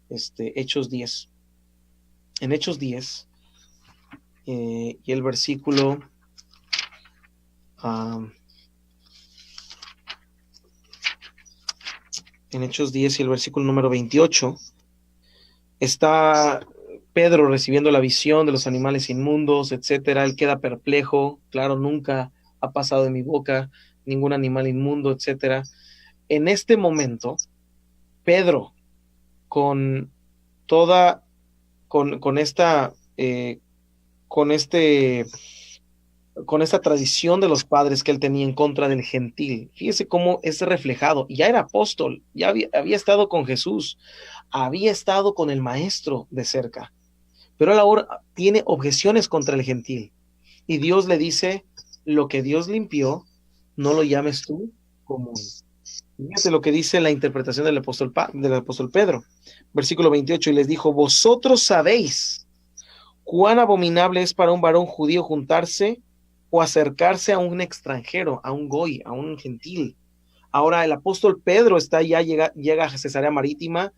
Hechos 10. En Hechos 10, y el versículo... en Hechos 10 y el versículo número 28, está Pedro recibiendo la visión de los animales inmundos, etcétera. Él queda perplejo, claro, nunca ha pasado de mi boca ningún animal inmundo, etcétera. En este momento, Pedro, con esta tradición de los padres que él tenía en contra del gentil, fíjese cómo es reflejado. Ya era apóstol, ya había estado con Jesús, había estado con el maestro de cerca, pero él ahora tiene objeciones contra el gentil, y Dios le dice: lo que Dios limpió, no lo llames tú común. Fíjate lo que dice la interpretación del apóstol Pedro, versículo 28, y les dijo: vosotros sabéis cuán abominable es para un varón judío juntarse o acercarse a un extranjero, a un goy, a un gentil. Ahora el apóstol Pedro llega a Cesarea Marítima,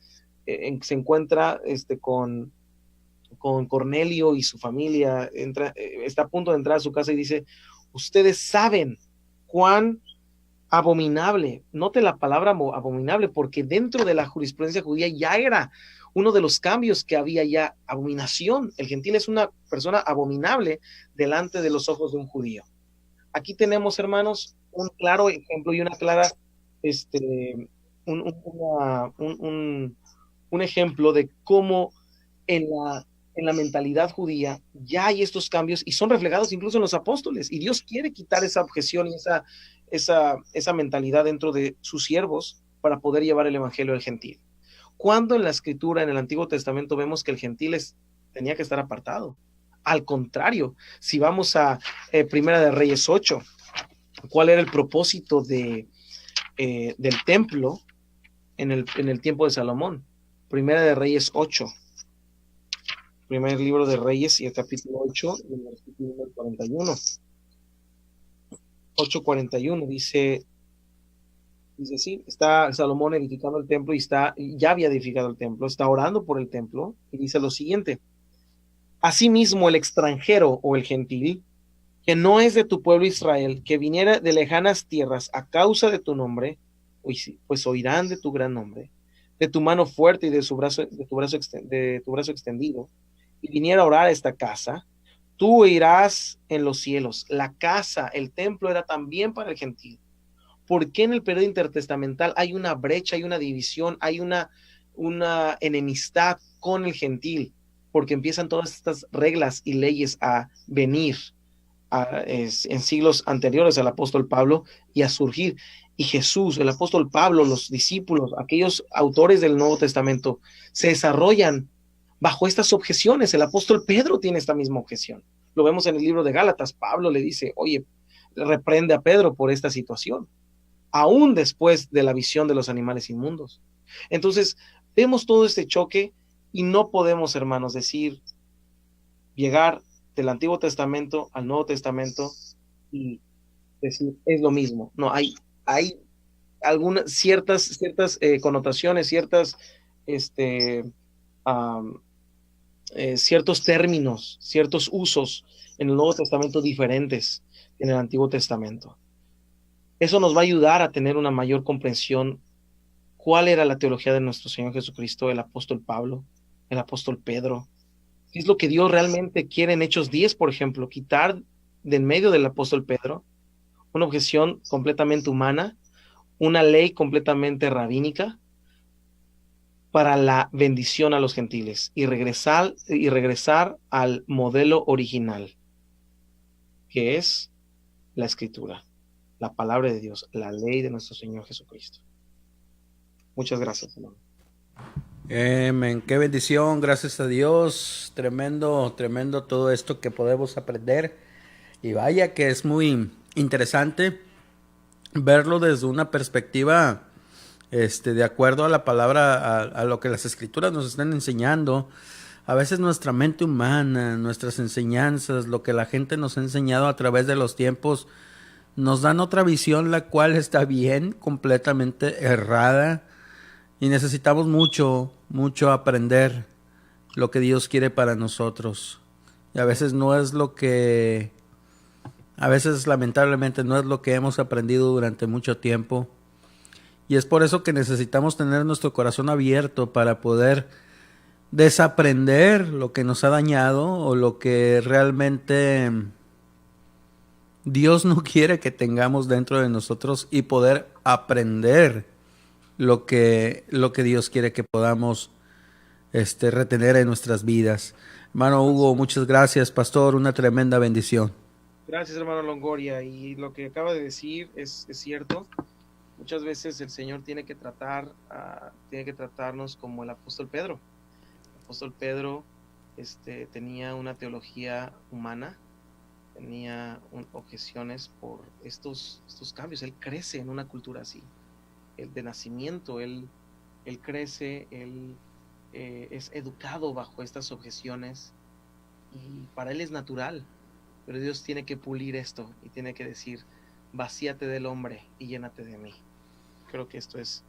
se encuentra con Cornelio y su familia, está a punto de entrar a su casa y dice: ustedes saben cuán abominable, note la palabra abominable, porque dentro de la jurisprudencia judía ya era uno de los cambios que había ya, abominación. El gentil es una persona abominable delante de los ojos de un judío. Aquí tenemos, hermanos, un claro ejemplo y una clara, un ejemplo de cómo en la mentalidad judía ya hay estos cambios y son reflejados incluso en los apóstoles, y Dios quiere quitar esa objeción y esa mentalidad dentro de sus siervos para poder llevar el evangelio al gentil. Cuando en la escritura, en el Antiguo Testamento, vemos que el gentil tenía que estar apartado. Al contrario, si vamos a Primera de Reyes 8, ¿cuál era el propósito del templo en el tiempo de Salomón? Primera de Reyes 8, primer libro de Reyes, y el capítulo 8, y el versículo 41. 8:41 dice sí, está Salomón edificando el templo y ya había edificado el templo, está orando por el templo, y dice lo siguiente: asimismo el extranjero o el gentil, que no es de tu pueblo Israel, que viniera de lejanas tierras a causa de tu nombre, pues oirán de tu gran nombre, de tu mano fuerte y de tu brazo extendido, y viniera a orar a esta casa, tú irás en los cielos. La casa, el templo, era también para el gentil. ¿Por qué en el periodo intertestamental hay una brecha, hay una división, hay una enemistad con el gentil? Porque empiezan todas estas reglas y leyes a venir en siglos anteriores al apóstol Pablo y a surgir. Y Jesús, el apóstol Pablo, los discípulos, aquellos autores del Nuevo Testamento, se desarrollan bajo estas objeciones. El apóstol Pedro tiene esta misma objeción. Lo vemos en el libro de Gálatas. Pablo le dice: oye, reprende a Pedro por esta situación, aún después de la visión de los animales inmundos. Entonces, vemos todo este choque y no podemos, hermanos, llegar del Antiguo Testamento al Nuevo Testamento y decir es lo mismo. No, hay algunas ciertas connotaciones, ciertos términos, ciertos usos en el Nuevo Testamento diferentes en el Antiguo Testamento. Eso nos va a ayudar a tener una mayor comprensión cuál era la teología de nuestro Señor Jesucristo, el apóstol Pablo, el apóstol Pedro. ¿Qué es lo que Dios realmente quiere en Hechos 10, por ejemplo? Quitar de en medio del apóstol Pedro una objeción completamente humana, una ley completamente rabínica para la bendición a los gentiles y regresar al modelo original, que es la escritura, la palabra de Dios, la ley de nuestro Señor Jesucristo. Muchas gracias, hermano. Amén. Qué bendición, gracias a Dios. Tremendo, tremendo todo esto que podemos aprender. Y vaya que es muy interesante verlo desde una perspectiva, de acuerdo a la palabra, a lo que las escrituras nos están enseñando. A veces nuestra mente humana, nuestras enseñanzas, lo que la gente nos ha enseñado a través de los tiempos, nos dan otra visión, la cual está bien, completamente errada. Y necesitamos mucho, mucho aprender lo que Dios quiere para nosotros. Y a veces no es lo que, a veces lamentablemente no es lo que hemos aprendido durante mucho tiempo. Y es por eso que necesitamos tener nuestro corazón abierto para poder desaprender lo que nos ha dañado o lo que realmente Dios no quiere que tengamos dentro de nosotros y poder aprender lo que Dios quiere que podamos retener en nuestras vidas. Hermano Hugo, muchas gracias, pastor, una tremenda bendición. Gracias, hermano Longoria. Y lo que acaba de decir es cierto. Muchas veces el Señor tiene que tratarnos como el apóstol Pedro. El apóstol Pedro tenía una teología humana, tenía objeciones por estos cambios. Él crece en una cultura así. El de nacimiento, él crece, él es educado bajo estas objeciones y para él es natural, pero Dios tiene que pulir esto y tiene que decir, vacíate del hombre y llénate de mí. Creo que esto es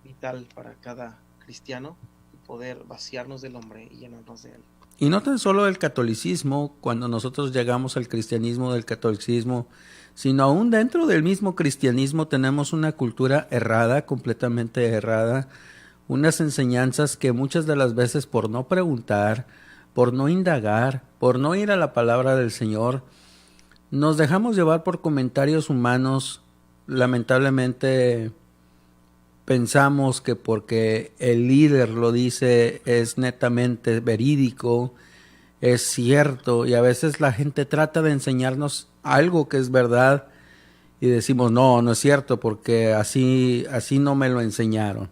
vital para cada cristiano, poder vaciarnos del hombre y llenarnos de él. Y no tan solo el catolicismo, cuando nosotros llegamos al cristianismo del catolicismo, sino aún dentro del mismo cristianismo tenemos una cultura errada, completamente errada, unas enseñanzas que muchas de las veces por no preguntar, por no indagar, por no ir a la palabra del Señor, nos dejamos llevar por comentarios humanos. Lamentablemente pensamos que porque el líder lo dice es netamente verídico, es cierto, y a veces la gente trata de enseñarnos algo que es verdad y decimos no, no es cierto porque así no me lo enseñaron.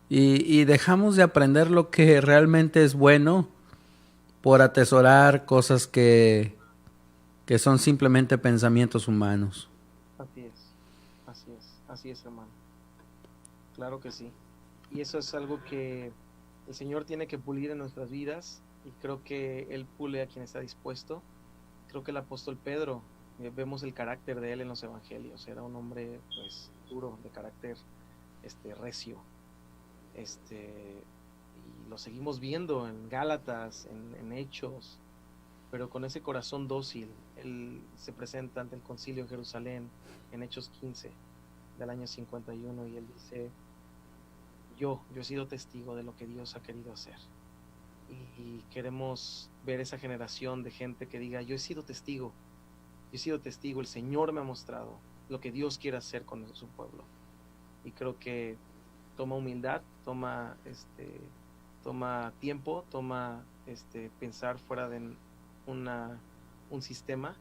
Y dejamos de aprender lo que realmente es bueno por atesorar cosas que son simplemente pensamientos humanos. Así es, hermano. Claro que sí. Y eso es algo que el Señor tiene que pulir en nuestras vidas y creo que Él pule a quien está dispuesto. Creo que el apóstol Pedro, vemos el carácter de él en los evangelios. Era un hombre pues duro, de carácter recio. Y lo seguimos viendo en Gálatas, en Hechos, pero con ese corazón dócil. Él se presenta ante el concilio en Jerusalén en Hechos 15 del año 51 y él dice, yo he sido testigo de lo que Dios ha querido hacer. Y queremos ver esa generación de gente que diga, yo he sido testigo, el Señor me ha mostrado lo que Dios quiere hacer con su pueblo. Y creo que toma humildad, toma tiempo, toma pensar fuera de un sistema.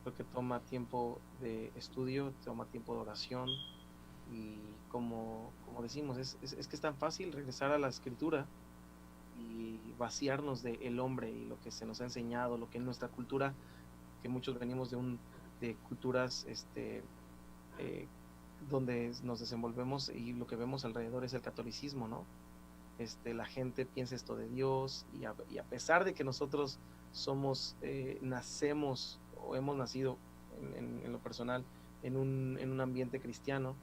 Creo que toma tiempo de estudio, toma tiempo de oración y como decimos, es que es tan fácil regresar a la escritura y vaciarnos del hombre y lo que se nos ha enseñado, lo que es nuestra cultura, que muchos venimos de culturas donde nos desenvolvemos y lo que vemos alrededor es el catolicismo, ¿no? La gente piensa esto de Dios y a pesar de que nosotros nacemos o hemos nacido en lo personal en un ambiente cristiano,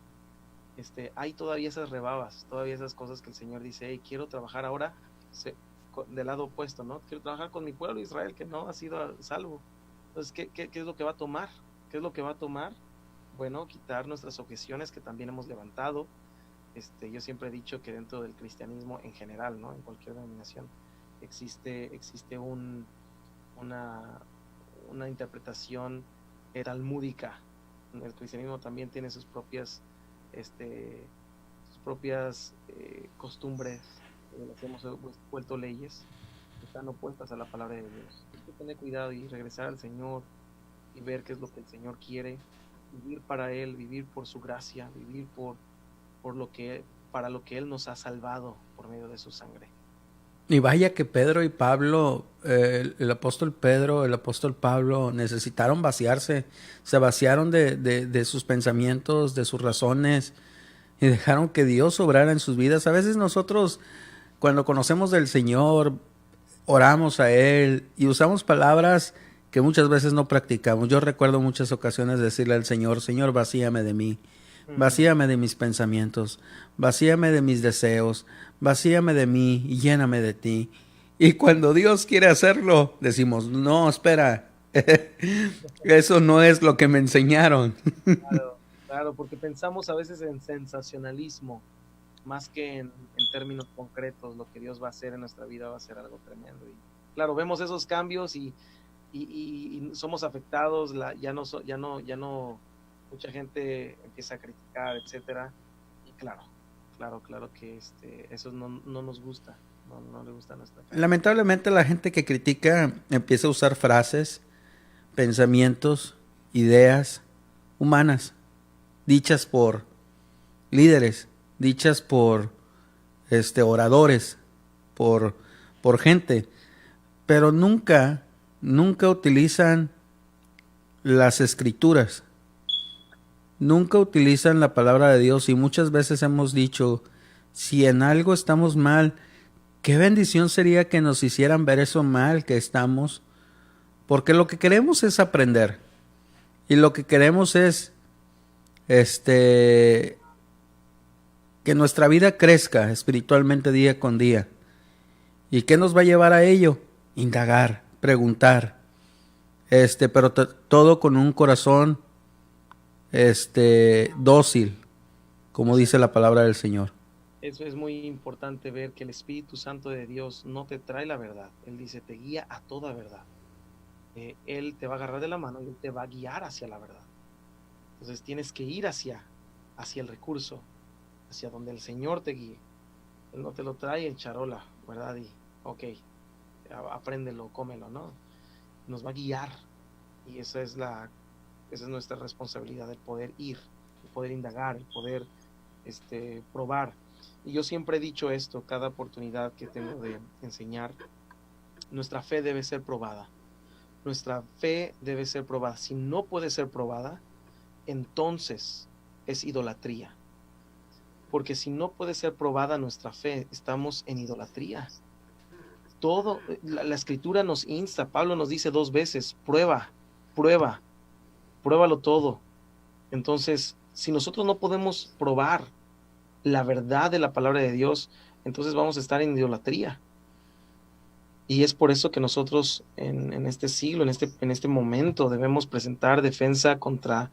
hay todavía esas rebabas, todavía esas cosas que el Señor dice, hey, quiero trabajar ahora del lado opuesto, ¿no? Quiero trabajar con mi pueblo Israel que no ha sido salvo. Entonces, ¿qué es lo que va a tomar? ¿Qué es lo que va a tomar? Bueno, quitar nuestras objeciones que también hemos levantado. Yo siempre he dicho que dentro del cristianismo en general, ¿no? En cualquier denominación existe una interpretación talmúdica El cristianismo también tiene sus propias, sus propias costumbres, las hemos vuelto leyes, que están opuestas a la palabra de Dios. Hay que tener cuidado y regresar al Señor y ver qué es lo que el Señor quiere, vivir para Él, vivir por su gracia, vivir por lo que, para lo que Él nos ha salvado por medio de su sangre. Y vaya que Pedro y Pablo, el apóstol Pedro, el apóstol Pablo necesitaron vaciarse, se vaciaron de sus pensamientos, de sus razones y dejaron que Dios obrara en sus vidas. A veces nosotros, cuando conocemos del Señor, oramos a Él y usamos palabras que muchas veces no practicamos. Yo recuerdo muchas ocasiones decirle al Señor, Señor, vacíame de mí. Vacíame de mis pensamientos, vacíame de mis deseos, vacíame de mí y lléname de ti. Y cuando Dios quiere hacerlo, decimos, no, espera, eso no es lo que me enseñaron. Claro, claro, porque pensamos a veces en sensacionalismo, más que en términos concretos. Lo que Dios va a hacer en nuestra vida va a ser algo tremendo. Y claro, vemos esos cambios y somos afectados, ya no, mucha gente empieza a criticar, etcétera, y claro que eso no nos gusta, no le gusta a nuestra fe. Lamentablemente la gente que critica empieza a usar frases, pensamientos, ideas humanas, dichas por líderes, dichas por oradores, por gente, pero nunca utilizan las escrituras. Nunca utilizan la palabra de Dios y muchas veces hemos dicho, si en algo estamos mal, qué bendición sería que nos hicieran ver eso mal que estamos, porque lo que queremos es aprender y lo que queremos es que nuestra vida crezca espiritualmente día con día. ¿Y qué nos va a llevar a ello? Indagar, preguntar, pero todo con un corazón dócil, como dice la palabra del Señor. Eso es muy importante, ver que el Espíritu Santo de Dios no te trae la verdad. Él dice, te guía a toda verdad. Él te va a agarrar de la mano y Él te va a guiar hacia la verdad. Entonces tienes que ir hacia el recurso, hacia donde el Señor te guíe. Él no te lo trae en charola, ¿verdad? Y ok, apréndelo, cómelo, ¿no? Nos va a guiar, y esa es nuestra responsabilidad, el poder ir, el poder indagar, el poder probar. Y yo siempre he dicho esto, cada oportunidad que tengo de enseñar, nuestra fe debe ser probada. Nuestra fe debe ser probada. Si no puede ser probada, entonces es idolatría. Porque si no puede ser probada nuestra fe, estamos en idolatría. Todo, la escritura nos insta, Pablo nos dice 2 veces, pruébalo todo. Entonces, si nosotros no podemos probar la verdad de la palabra de Dios, entonces vamos a estar en idolatría. Y es por eso que nosotros en este siglo, en este momento, debemos presentar defensa contra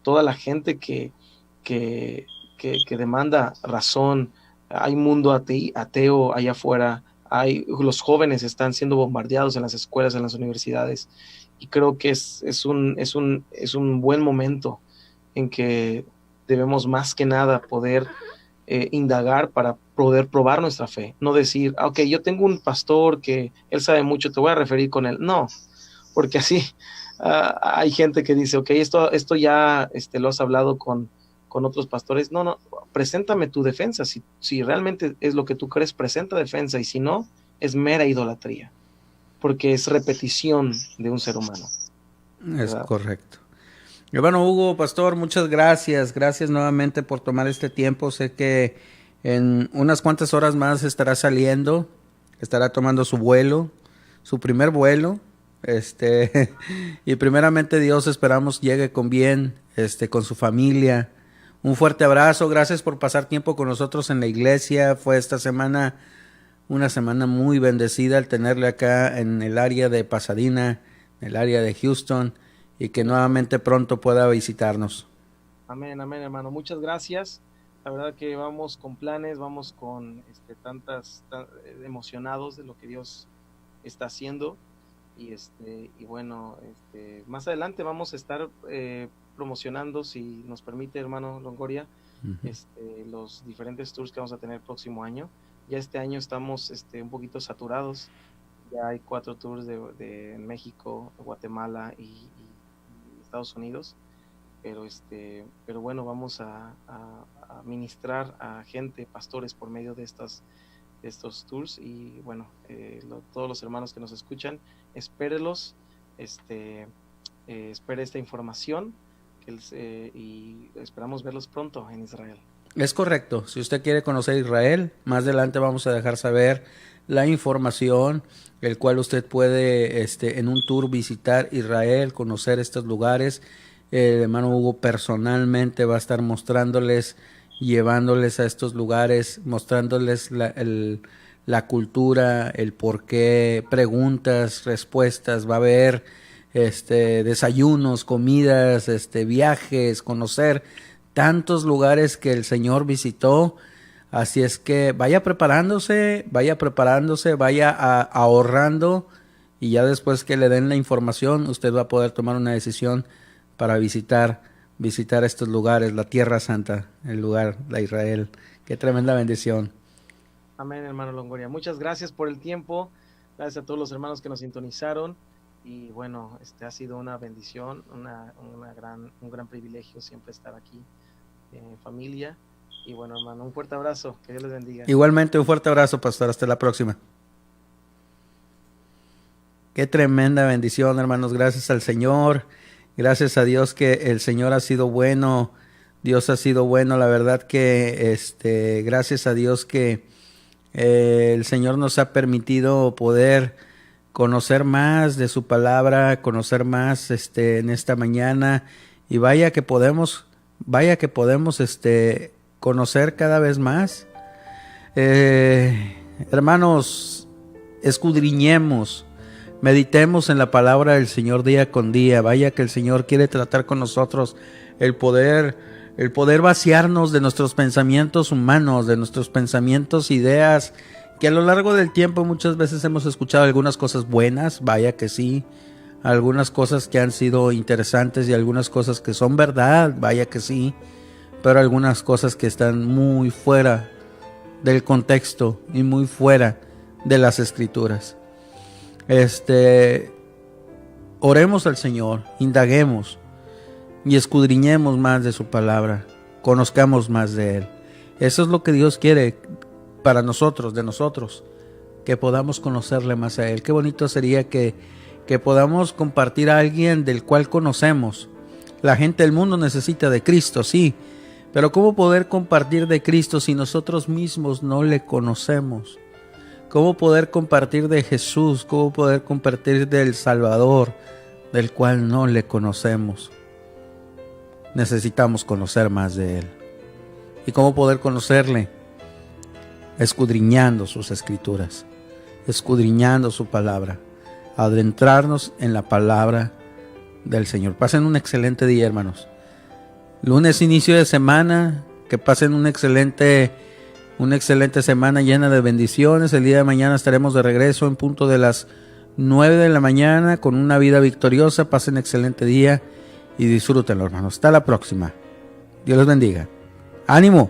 toda la gente que demanda razón. Hay mundo ateo allá afuera. Los jóvenes están siendo bombardeados en las escuelas, en las universidades, y creo que es un buen momento en que debemos más que nada poder indagar para poder probar nuestra fe. No decir, ok, yo tengo un pastor que él sabe mucho, te voy a referir con él. No, porque así hay gente que dice, ok, esto ya lo has hablado con otros pastores. No, preséntame tu defensa. Si realmente es lo que tú crees, presenta defensa, y si no, es mera idolatría, porque es repetición de un ser humano. Es correcto. Hermano Hugo, pastor, muchas gracias. Gracias nuevamente por tomar este tiempo. Sé que en unas cuantas horas más estará saliendo, estará tomando su vuelo, su primer vuelo. Y primeramente Dios esperamos llegue con bien, con su familia. Un fuerte abrazo. Gracias por pasar tiempo con nosotros en la iglesia. Fue esta semana una semana muy bendecida al tenerle acá en el área de Pasadena, en el área de Houston, y que nuevamente pronto pueda visitarnos. Amén, hermano. Muchas gracias. La verdad que vamos con planes, vamos con emocionados de lo que Dios está haciendo. Y bueno, más adelante vamos a estar promocionando, si nos permite, hermano Longoria, los diferentes tours que vamos a tener el próximo año. Ya este año estamos un poquito saturados. Ya hay 4 tours de México, Guatemala y Estados Unidos. Pero bueno, vamos a ministrar a gente, pastores, por medio de estos tours. Y bueno, todos los hermanos que nos escuchan, espérelos, espere esta información y esperamos verlos pronto en Israel. Es correcto. Si usted quiere conocer Israel, más adelante vamos a dejar saber la información, el cual usted puede en un tour visitar Israel, conocer estos lugares. El hermano Hugo personalmente va a estar mostrándoles, llevándoles a estos lugares, mostrándoles la cultura, el porqué, preguntas, respuestas. Va a haber desayunos, comidas, viajes, conocer tantos lugares que el Señor visitó. Así es que vaya preparándose, vaya ahorrando, y ya después que le den la información, usted va a poder tomar una decisión para visitar estos lugares, la Tierra Santa, el lugar de Israel. Qué tremenda bendición. Amén, hermano Longoria. Muchas gracias por el tiempo. Gracias a todos los hermanos que nos sintonizaron. Y bueno, ha sido una bendición, un gran privilegio siempre estar aquí en familia. Y bueno, hermano, un fuerte abrazo. Que Dios les bendiga. Igualmente, un fuerte abrazo, pastor. Hasta la próxima. Qué tremenda bendición, hermanos. Gracias al Señor. Gracias a Dios que el Señor ha sido bueno. Dios ha sido bueno. La verdad que gracias a Dios que el Señor nos ha permitido poder conocer más de su palabra, conocer más en esta mañana. Y vaya que podemos conocer cada vez más. Hermanos, escudriñemos, meditemos en la palabra del Señor día con día. Vaya que el Señor quiere tratar con nosotros, el poder vaciarnos de nuestros pensamientos humanos, de nuestros pensamientos, ideas, que a lo largo del tiempo muchas veces hemos escuchado algunas cosas buenas, vaya que sí, algunas cosas que han sido interesantes y algunas cosas que son verdad, vaya que sí, pero algunas cosas que están muy fuera del contexto y muy fuera de las Escrituras. Oremos al Señor, indaguemos y escudriñemos más de su palabra, conozcamos más de Él. Eso es lo que Dios quiere para nosotros, de nosotros, que podamos conocerle más a Él. Qué bonito sería que podamos compartir a alguien del cual conocemos. La gente del mundo necesita de Cristo, sí, pero ¿cómo poder compartir de Cristo si nosotros mismos no le conocemos? ¿Cómo poder compartir de Jesús? ¿Cómo poder compartir del Salvador, del cual no le conocemos? Necesitamos conocer más de Él. ¿Y cómo poder conocerle? Escudriñando sus Escrituras, escudriñando su palabra, adentrarnos en la palabra del Señor. Pasen un excelente día, hermanos. Lunes, inicio de semana, que pasen una excelente semana llena de bendiciones. El día de mañana estaremos de regreso en punto de las 9 de la mañana con una vida victoriosa. Pasen excelente día y disfrútenlo, hermanos. Hasta la próxima. Dios los bendiga. ¡Ánimo!